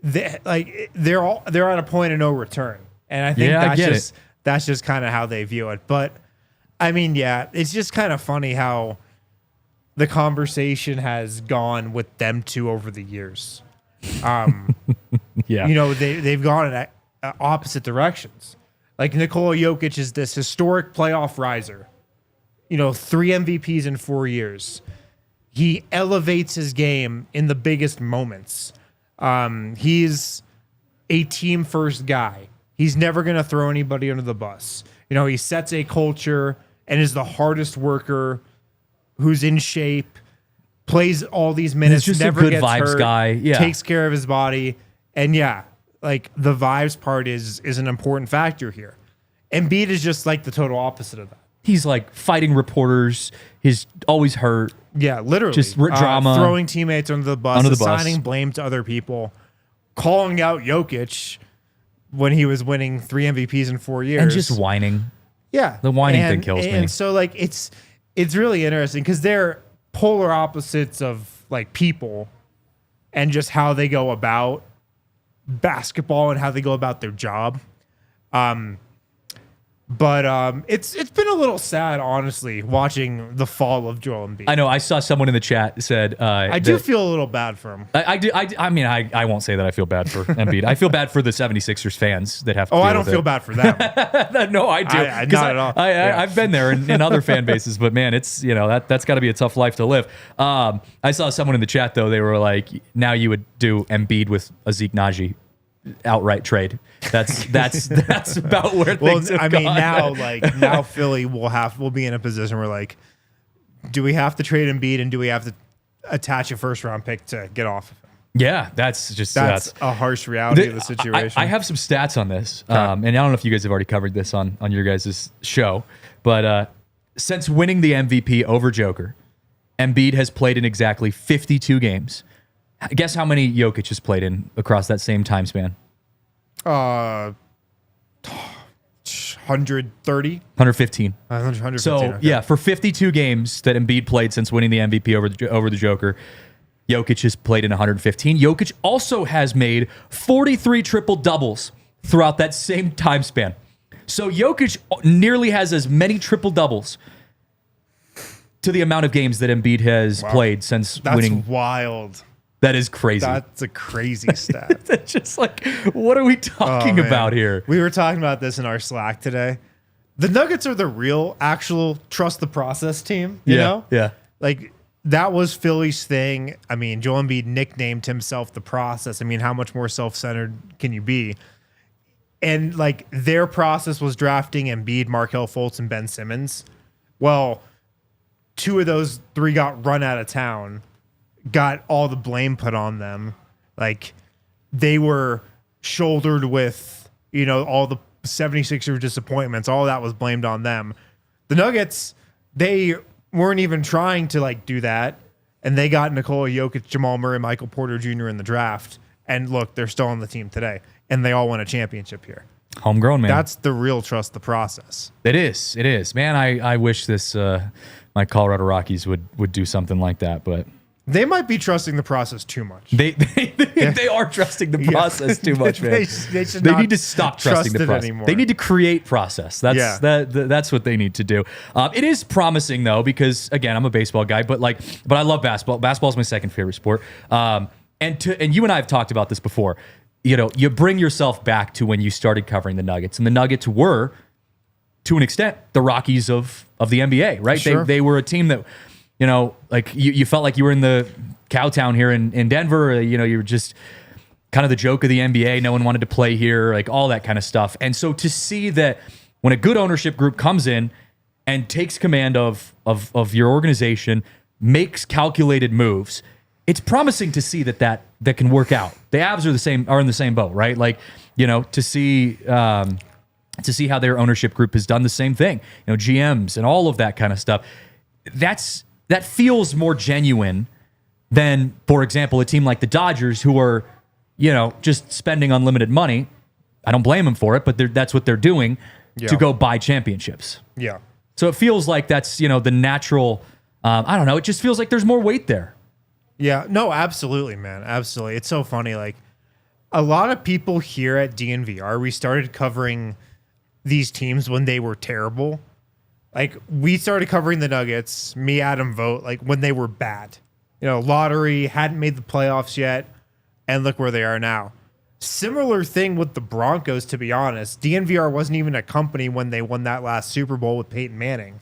they're at a point of no return. And I think that's just kind of how they view it. But I mean, yeah, it's just kind of funny how the conversation has gone with them two over the years. They've gone in opposite directions. Like, Nikola Jokic is this historic playoff riser. 3 MVPs in 4 years. He elevates his game in the biggest moments. He's a team first guy. He's never going to throw anybody under the bus. He sets a culture and is the hardest worker, who's in shape, plays all these minutes, He's just never a good gets vibes hurt, guy. Yeah. takes care of his body. And like the vibes part is an important factor here. Embiid is just like the total opposite of that. He's like fighting reporters. He's always hurt. Yeah, literally. Just drama. Throwing teammates under the bus, assigning blame to other people, calling out Jokic when he was winning 3 MVPs in 4 years. And just whining. Yeah. The whining thing kills me. And so like it's really interesting because they're polar opposites of like people and just how they go about basketball and how they go about their job. But it's been a little sad, honestly, watching the fall of Joel Embiid. I know. I saw someone in the chat said I do feel a little bad for him. I mean, I won't say that I feel bad for Embiid. I feel bad for the 76ers fans that have to deal I don't with feel it. bad for them. No, I do. Not at all. I've been there in other fan bases, but man, it's that's got to be a tough life to live. I saw someone in the chat though. They were like, now you would do Embiid with a Zeke Naji outright trade. That's about where things have gone. now Philly will be in a position where like, do we have to trade Embiid and do we have to attach a first round pick to get off of him? Yeah, that's a harsh reality of the situation. I have some stats on this, and I don't know if you guys have already covered this on your guys' show, but since winning the MVP over Joker, Embiid has played in exactly 52 games. Guess how many Jokic has played in across that same time span? 130? 115. 115. So, okay. yeah, for 52 games that Embiid played since winning the MVP over the Joker, Jokic has played in 115. Jokic also has made 43 triple-doubles throughout that same time span. So Jokic nearly has as many triple-doubles to the amount of games that Embiid has played since winning. That's wild. That is crazy. That's a crazy stat. That's just like, what are we talking about here? We were talking about this in our Slack today. The Nuggets are the real, actual trust the process team. You know? Yeah. Like, that was Philly's thing. I mean, Joel Embiid nicknamed himself the process. I mean, how much more self-centered can you be? And, like, their process was drafting Embiid, Markelle Fultz, and Ben Simmons. Well, 2 of those 3 got run out of town. Got all the blame put on them. Like, they were shouldered with, all the 76er disappointments. All that was blamed on them. The Nuggets, they weren't even trying to, like, do that. And they got Nikola Jokic, Jamal Murray, Michael Porter Jr. in the draft. And look, they're still on the team today. And they all won a championship here. Homegrown, man. That's the real trust the process. It is. It is. Man, I wish this my Colorado Rockies would do something like that, but they might be trusting the process too much. They are trusting the process too much, man. They need to stop trusting the process anymore. They need to create process. That's what they need to do. It is promising though, because again, I'm a baseball guy, but I love basketball. Basketball is my second favorite sport. And you and I have talked about this before. You bring yourself back to when you started covering the Nuggets, and the Nuggets were, to an extent, the Rockies of the NBA, right? Sure. They were a team that, like you felt like you were in the Cowtown here in Denver. You were just kind of the joke of the NBA. No one wanted to play here, like all that kind of stuff. And so to see that when a good ownership group comes in and takes command of your organization, makes calculated moves, it's promising to see that can work out. The Avs are in the same boat, right? Like, to see how their ownership group has done the same thing, GMs and all of that kind of stuff. That feels more genuine than, for example, a team like the Dodgers who are, just spending unlimited money. I don't blame them for it, but that's what they're doing to go buy championships. Yeah. So it feels like that's, the natural, I don't know. It just feels like there's more weight there. Yeah, no, absolutely, man. Absolutely. It's so funny. Like, a lot of people here at DNVR, we started covering these teams when they were terrible. Like, we started covering the Nuggets, me, Adam, Vogt, like when they were bad. Lottery, hadn't made the playoffs yet, and look where they are now. Similar thing with the Broncos, to be honest. DNVR wasn't even a company when they won that last Super Bowl with Peyton Manning.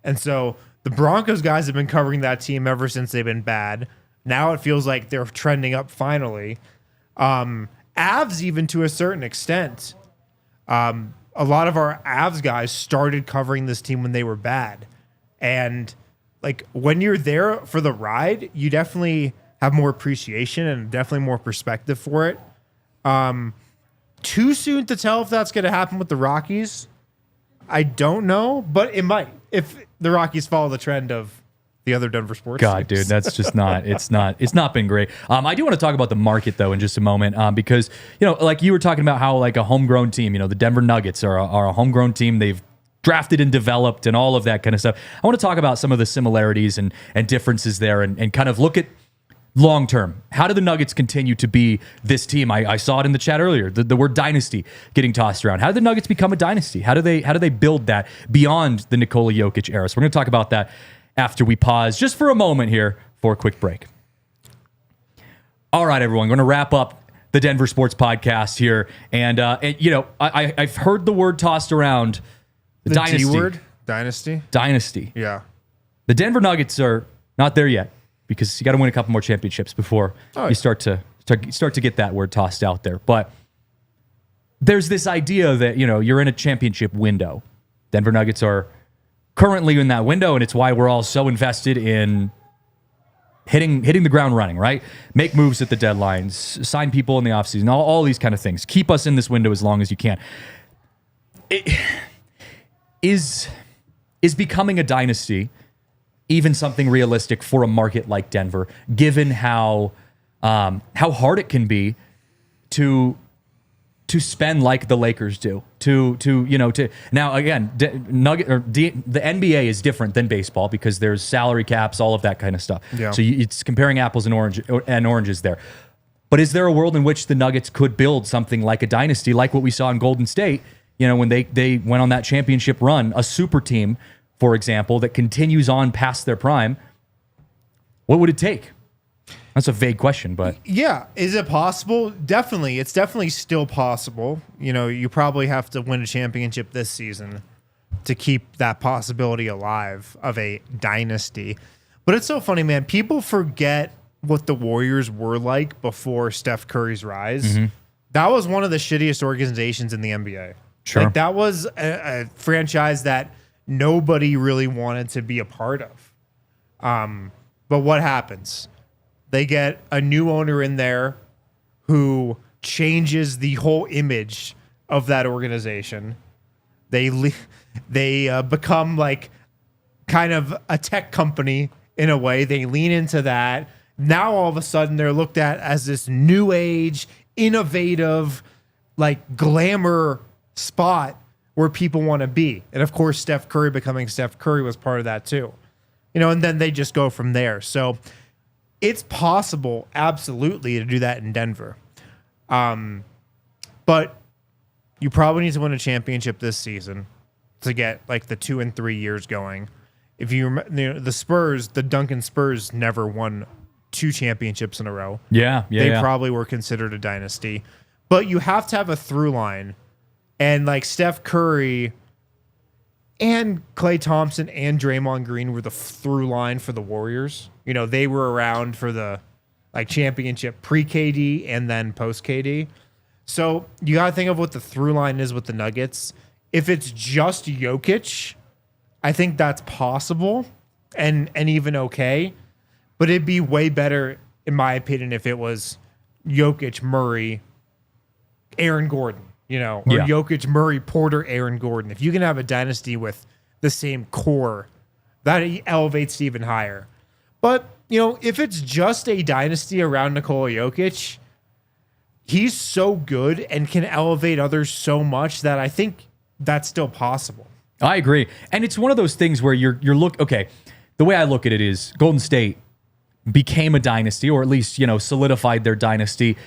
And so the Broncos guys have been covering that team ever since they've been bad. Now it feels like they're trending up finally. Avs, even to a certain extent. A lot of our Avs guys started covering this team when they were bad. And like when you're there for the ride, you definitely have more appreciation and definitely more perspective for it. Too soon to tell if that's going to happen with the Rockies. I don't know, but it might if the Rockies follow the trend of the other Denver sports God, teams. dude, that's just not. It's not been great. I do want to talk about the market though in just a moment, because like you were talking about how like a homegrown team, the Denver Nuggets are a homegrown team. They've drafted and developed and all of that kind of stuff. I want to talk about some of the similarities and differences there, and kind of look at long term. How do the Nuggets continue to be this team? I saw it in the chat earlier. The word dynasty getting tossed around. How did the Nuggets become a dynasty? How do they build that beyond the Nikola Jokic era? So we're going to talk about that after we pause just for a moment here for a quick break. All right, everyone, going to wrap up the Denver Sports Podcast here, and I've heard the word tossed around. The dynasty. D word? Dynasty? Yeah. The Denver Nuggets are not there yet because you got to win a couple more championships before you start to get that word tossed out there. But there's this idea that, you're in a championship window. Denver Nuggets are currently in that window, and it's why we're all so invested in hitting the ground running, right? Make moves at the deadlines, sign people in the offseason, all these kind of things. Keep us in this window as long as you can. Is becoming a dynasty even something realistic for a market like Denver, given how hard it can be to spend like the Lakers do? Now again, the NBA is different than baseball because there's salary caps, all of that kind of stuff. Yeah. So it's comparing apples and oranges there. But is there a world in which the Nuggets could build something like a dynasty, like what we saw in Golden State? When they went on that championship run, a super team, for example, that continues on past their prime. What would it take? That's a vague question, but yeah, is it possible? Definitely. It's definitely still possible. You probably have to win a championship this season to keep that possibility alive of a dynasty. But it's so funny, man. People forget what the Warriors were like before Steph Curry's rise. Mm-hmm. That was one of the shittiest organizations in the NBA. Sure. Like that was a franchise that nobody really wanted to be a part of. But what happens? They get a new owner in there who changes the whole image of that organization. They become like kind of a tech company in a way. They lean into that. Now all of a sudden they're looked at as this new age, innovative, like glamour spot where people want to be. And of course, Steph Curry becoming Steph Curry was part of that too. And then they just go from there. So it's possible, absolutely, to do that in Denver. But you probably need to win a championship this season to get like the 2 and 3 years going. If you remember, the Spurs, the Duncan Spurs never won 2 championships in a row. They probably were considered a dynasty. But you have to have a through line. And like Steph Curry and Klay Thompson and Draymond Green were the through line for the Warriors. They were around for the like championship pre-KD and then post-KD. So you got to think of what the through line is with the Nuggets. If it's just Jokic, I think that's possible and even okay. But it'd be way better, in my opinion, if it was Jokic, Murray, Aaron Gordon. Or Jokic, Murray, Porter, Aaron Gordon. If you can have a dynasty with the same core, that elevates it even higher. But, if it's just a dynasty around Nikola Jokic, he's so good and can elevate others so much that I think that's still possible. I agree. And it's one of those things where okay, the way I look at it is Golden State became a dynasty, or at least, solidified their dynasty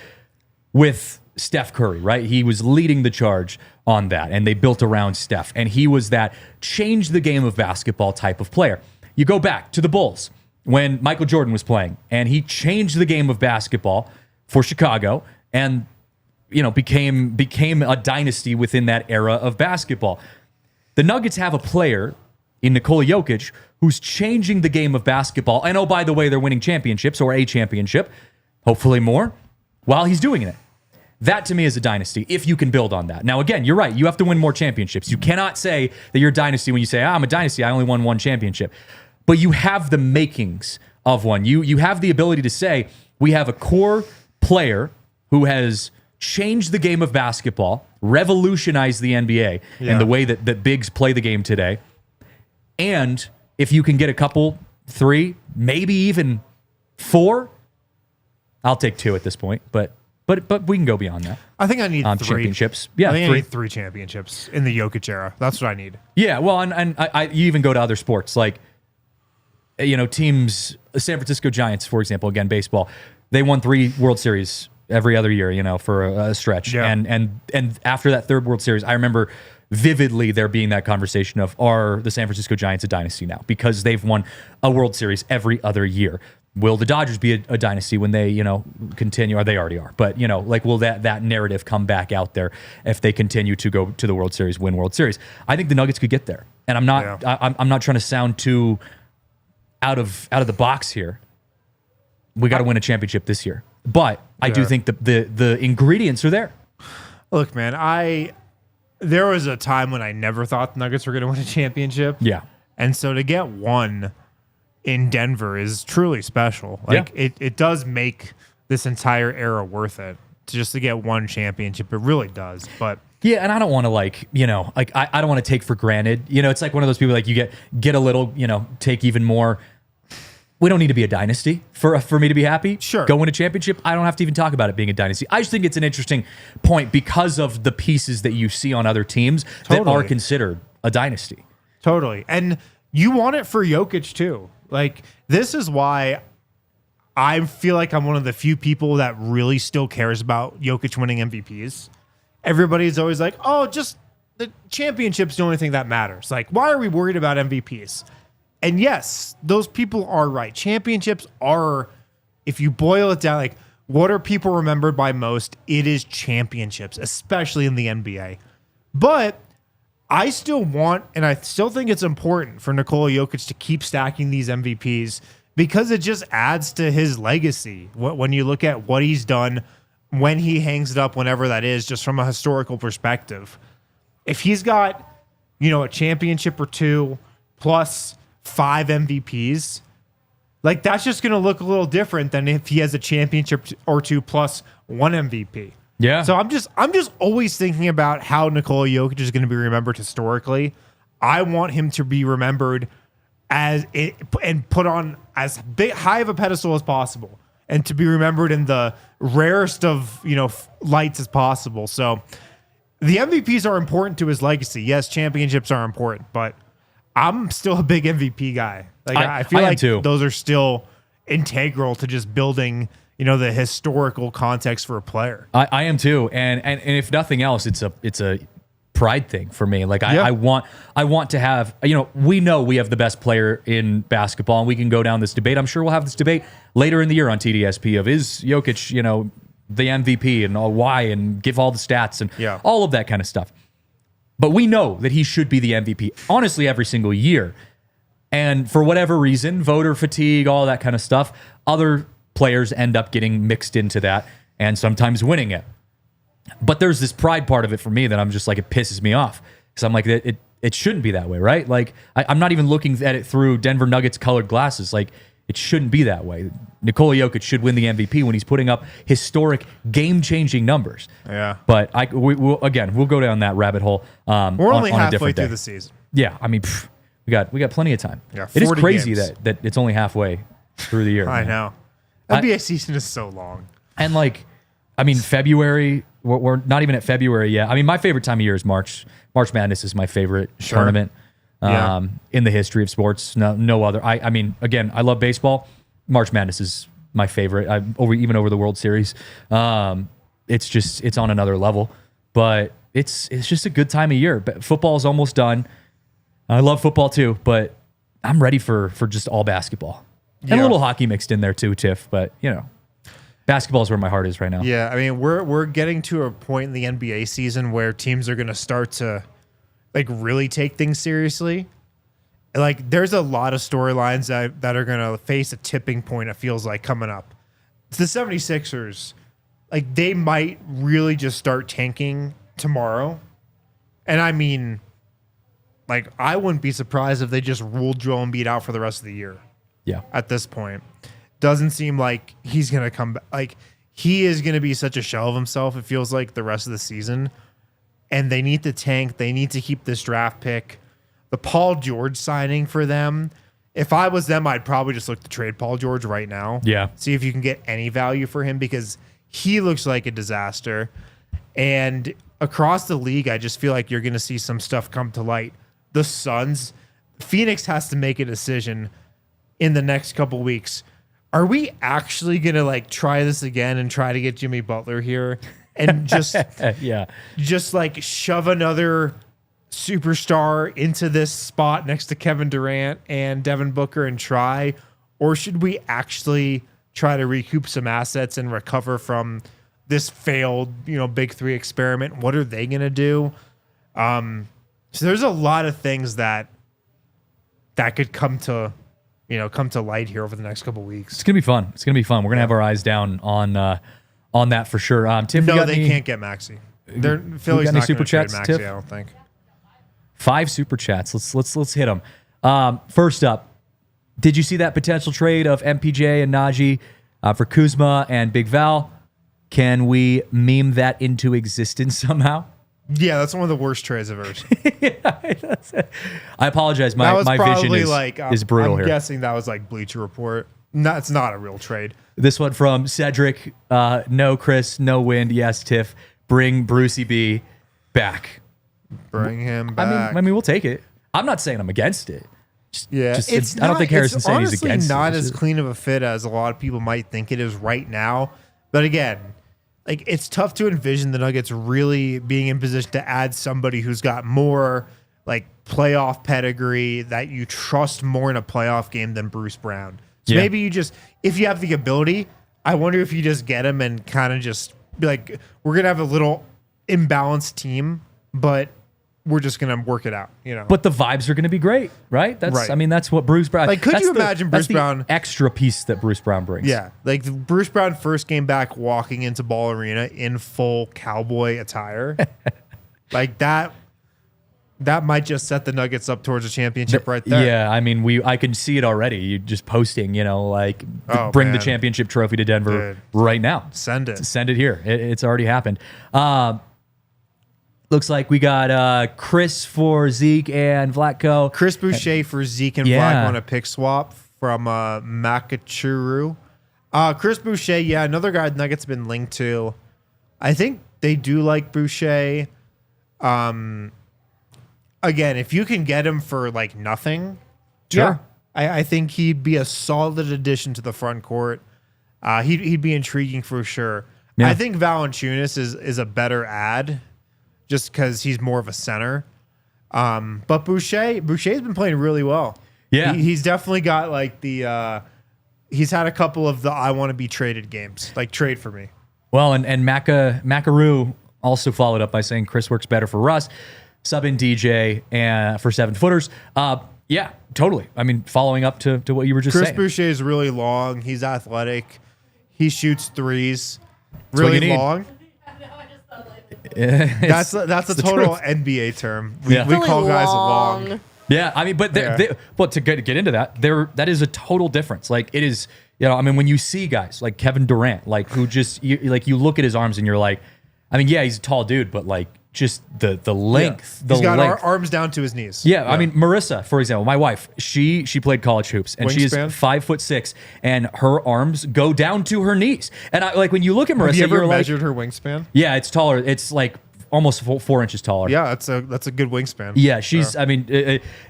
with Steph Curry, right? He was leading the charge on that, and they built around Steph, and he was that change the game of basketball type of player. You go back to the Bulls when Michael Jordan was playing, and he changed the game of basketball for Chicago, and became a dynasty within that era of basketball. The Nuggets have a player in Nikola Jokic, who's changing the game of basketball. And oh, by the way, they're winning championships or a championship, hopefully more, while he's doing it. That to me is a dynasty, if you can build on that. Now, again, you're right. You have to win more championships. You cannot say that you're a dynasty when you say, I'm a dynasty, I only won one championship. But you have the makings of one. You have the ability to say, we have a core player who has changed the game of basketball, revolutionized the NBA and the way that bigs play the game today. And if you can get a couple, 3, maybe even 4, I'll take 2 at this point, but we can go beyond that. I think I need 3 championships. Yeah, I think I need 3 championships in the Jokic era. That's what I need. Yeah, well, and you even go to other sports like, teams, San Francisco Giants, for example, again, baseball, they won 3 World Series every other year, for a stretch. Yeah. And after that 3rd World Series, I remember vividly there being that conversation of, are the San Francisco Giants a dynasty now? Because they've won a World Series every other year. Will the Dodgers be a dynasty when they, continue? Or they already are. But, will that narrative come back out there if they continue to go to the World Series, win World Series? I think the Nuggets could get there. And I'm not trying to sound too out of the box here. We got to win a championship this year. But I do think the ingredients are there. Look, man, there was a time when I never thought the Nuggets were going to win a championship. Yeah. And so to get one in Denver is truly special. It does make this entire era worth it just to get one championship. It really does. But yeah, and I don't want to I don't want to take for granted. It's like one of those people you get a little, take even more. We don't need to be a dynasty for me to be happy. Sure. Go win a championship. I don't have to even talk about it being a dynasty. I just think it's an interesting point because of the pieces that you see on other teams that are considered a dynasty. Totally. And you want it for Jokic too. This is why I feel like I'm one of the few people that really still cares about Jokic winning MVPs. Everybody's always like, oh, just the championship's the only thing that matters. Why are we worried about MVPs? And yes, those people are right. Championships are, if you boil it down, what are people remembered by most? It is championships, especially in the NBA. But I still want, and I still think it's important for Nikola Jokic to keep stacking these MVPs because it just adds to his legacy. When you look at what he's done, when he hangs it up, whenever that is, just from a historical perspective. If he's got, a championship or 2 plus 5 MVPs, that's just going to look a little different than if he has a championship or 2 plus 1 MVP. Yeah. So I'm just always thinking about how Nikola Jokic is going to be remembered historically. I want him to be remembered and put on as high of a pedestal as possible, and to be remembered in the rarest of lights as possible. So the MVPs are important to his legacy. Yes, championships are important, but I'm still a big MVP guy. I feel like those are still integral to just building, the historical context for a player. I am too, and if nothing else, it's a pride thing for me. I want to have, we know we have the best player in basketball, and we can go down this debate. I'm sure we'll have this debate later in the year on TDSP of, is Jokic, the MVP and why, and give all the stats and all of that kind of stuff. But we know that he should be the MVP, honestly, every single year. And for whatever reason, voter fatigue, all that kind of stuff, other players end up getting mixed into that and sometimes winning it. But there's this pride part of it for me that I'm just it pisses me off. Because I'm it shouldn't be that way, right? I'm not even looking at it through Denver Nuggets colored glasses. It shouldn't be that way. Nikola Jokic should win the MVP when he's putting up historic, game-changing numbers. Yeah. But we'll go down that rabbit hole. We're only halfway through the season. Yeah, I mean, we got plenty of time. Yeah, it is crazy games. that it's only halfway through the year. I know. NBA season is so long. And February. We're not even at February yet. I mean, my favorite time of year is March. March Madness is my favorite tournament. In the history of sports. No other. I mean, again, I love baseball. March Madness is my favorite. Even over the World Series. It's on another level. But it's just a good time of year. But football is almost done. I love football too, but I'm ready for just all basketball. And a little hockey mixed in there too, Tiff. But basketball is where my heart is right now. Yeah, I mean, we're getting to a point in the NBA season where teams are going to start to really take things seriously. like there's a lot of storylines that are going to face a tipping point, it feels like, coming up. The 76ers, like they might really just start tanking tomorrow. And I mean, like I wouldn't be surprised if they just ruled Joel Embiid out for the rest of the year. Yeah. At this point. Doesn't seem like he's going to come back. Like he is going to be such a shell of himself, it feels like, the rest of the season. And they need to tank. They need to keep this draft pick. The Paul George signing for them, if I was them, I'd probably just look to trade Paul George right now. Yeah. See if you can get any value for him because he looks like a disaster. And across the league, I just feel like you're going to see some stuff come to light. The Suns, Phoenix has to make a decision in the next couple weeks. Are we actually going to like try this again and try to get Jimmy Butler here and just just like shove another superstar into this spot next to Kevin Durant and Devin Booker and try? Or should we actually try to recoup some assets and recover from this failed, big three experiment? What are they going to do? So there's a lot of things that could come to light here over the next couple of weeks. It's gonna be fun. We're gonna have our eyes down on that for sure. Tim, no, they can't get Maxey. Philly's not super trade chats, Maxey, Tiff? I don't think. 5 super chats. Let's hit them. First up, did you see that potential trade of MPJ and Najee for Kuzma and Big Val? Can we meme that into existence somehow? Yeah, that's one of the worst trades I've ever seen. I apologize. My vision is brutal I'm here. I'm guessing that was like Bleacher Report. No, it's not a real trade. This one from Cedric. No Chris, no Wind. Yes, Tiff. Bring Brucey B back. Bring him back. I mean, we'll take it. I'm not saying I'm against it. I don't think it's Harrison saying he's against honestly not it. as clean of a fit as a lot of people might think it is right now. But again, like it's tough to envision the Nuggets really being in position to add somebody who's got more like playoff pedigree that you trust more in a playoff game than Bruce Brown. So maybe you just, if you have the ability, I wonder if you just get him and kind of just be like, we're going to have a little imbalanced team, but we're just going to work it out, But the vibes are going to be great, right? Right. I mean, that's what Bruce Brown. Like, could you imagine Bruce Brown extra piece that Bruce Brown brings? Yeah, like Bruce Brown first game back, walking into Ball Arena in full cowboy attire, like that. That might just set the Nuggets up towards a championship right there. Yeah, I mean, I can see it already. You just posting, bring the championship trophy to Denver right now. Send it here. It's already happened. Looks like we got Chris for Zeke and Vlatko. Chris Boucher for Zeke and Vlatko on a pick swap from Makachuru. Chris Boucher, another guy the Nuggets have been linked to. I think they do like Boucher. Again, if you can get him for like nothing, sure. I think he'd be a solid addition to the front court. He'd be intriguing for sure. Yeah. I think Valanciunas is a better ad just because he's more of a center. But Boucher's been playing really well. Yeah. He's definitely got like he's had a couple of the I want to be traded games, like trade for me. Well, and Macaru also followed up by saying Chris works better for Russ. Sub in DJ and for 7-footers. Yeah, totally. I mean, following up to what you were just saying. Chris Boucher is really long. He's athletic. He shoots threes. Really long. That's a total NBA term. We call guys long. Yeah, I mean, but to get into that, that is a total difference. Like it is, I mean, when you see guys like Kevin Durant, like who just you look at his arms and you're like, I mean, yeah, he's a tall dude, but like just the length. He's got arms down to his knees. Yeah, I mean, Marissa, for example, my wife, she played college hoops, and she is Wingspan? 5'6", and her arms go down to her knees. And I like when you look at Marissa, Have you ever you're measured like, her wingspan? Yeah, it's taller. It's like almost 4 inches taller. Yeah, that's a good wingspan. Yeah, she's. I mean,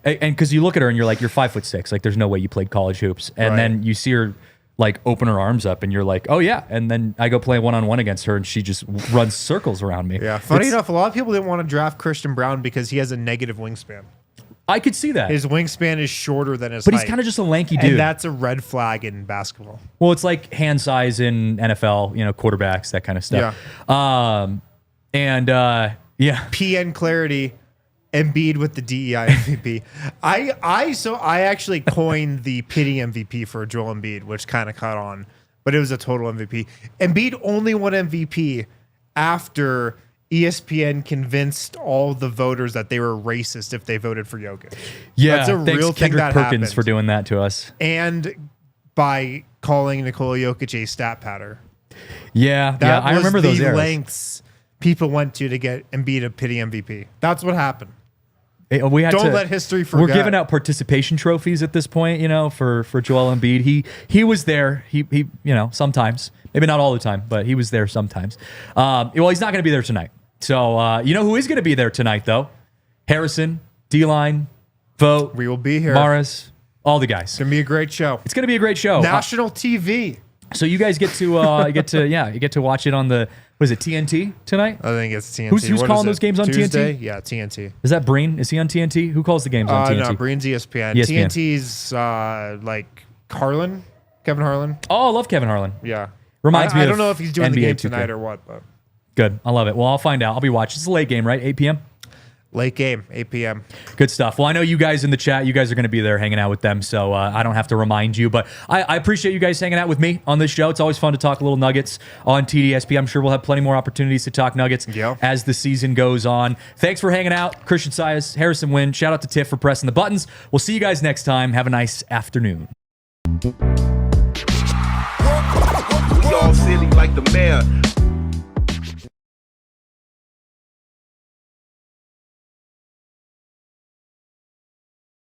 and because you look at her and you're like, you're 5'6". Like, there's no way you played college hoops. And then you see her like open her arms up, and you're like, oh yeah. And then I go play 1-on-1 against her, and she just runs circles around me. Yeah. Funny enough, a lot of people didn't want to draft Christian Brown because he has a negative wingspan. I could see that. His wingspan is shorter than his but height. he's kind of just a lanky dude. And that's a red flag in basketball. Well, it's like hand size in NFL, quarterbacks, that kind of stuff. Yeah. Yeah. PN clarity. Embiid with the DEI MVP. I actually coined the pity MVP for Joel Embiid, which kind of caught on, but it was a total MVP. Embiid only won MVP after ESPN convinced all the voters that they were racist if they voted for Jokic. Yeah, that's a thanks real thing Kendrick that Perkins happened. for doing that to us. And by calling Nikola Jokic a stat patter. Yeah, That I was remember those the eras. lengths people went to get Embiid a pity MVP. That's what happened. We had Don't to, let history forget. We're giving out participation trophies at this point, for Joel Embiid. He was there. He sometimes, maybe not all the time, but he was there sometimes. Well, he's not going to be there tonight. So who is going to be there tonight though? Harrison, D-Line, Vote. We will be here. Morris, all the guys. It's gonna be a great show. It's going to be a great show. National TV. So you guys get to you get to watch it on the TNT tonight? I think it's TNT. Who's What calling is those it? games on Tuesday? TNT? Yeah, TNT. Is that Breen? Is he on TNT? Who calls the games on TNT? No, Breen's ESPN. ESPN. TNT's like Harlan, Kevin Harlan. Oh, I love Kevin Harlan. Yeah. Reminds me I of don't know if he's doing the NBA game 2K. tonight or what, but Good. I love it. Well, I'll find out. I'll be watching. It's a late game, right? 8 p.m.? late game, 8 p.m. Good stuff. Well, I know you guys in the chat, you guys are going to be there hanging out with them, so I don't have to remind you. But I appreciate you guys hanging out with me on this show. It's always fun to talk a little Nuggets on TDSP. I'm sure we'll have plenty more opportunities to talk Nuggets as the season goes on. Thanks for hanging out. Christian Saez, Harrison Wind. Shout out to Tiff for pressing the buttons. We'll see you guys next time. Have a nice afternoon. We all silly like the mayor.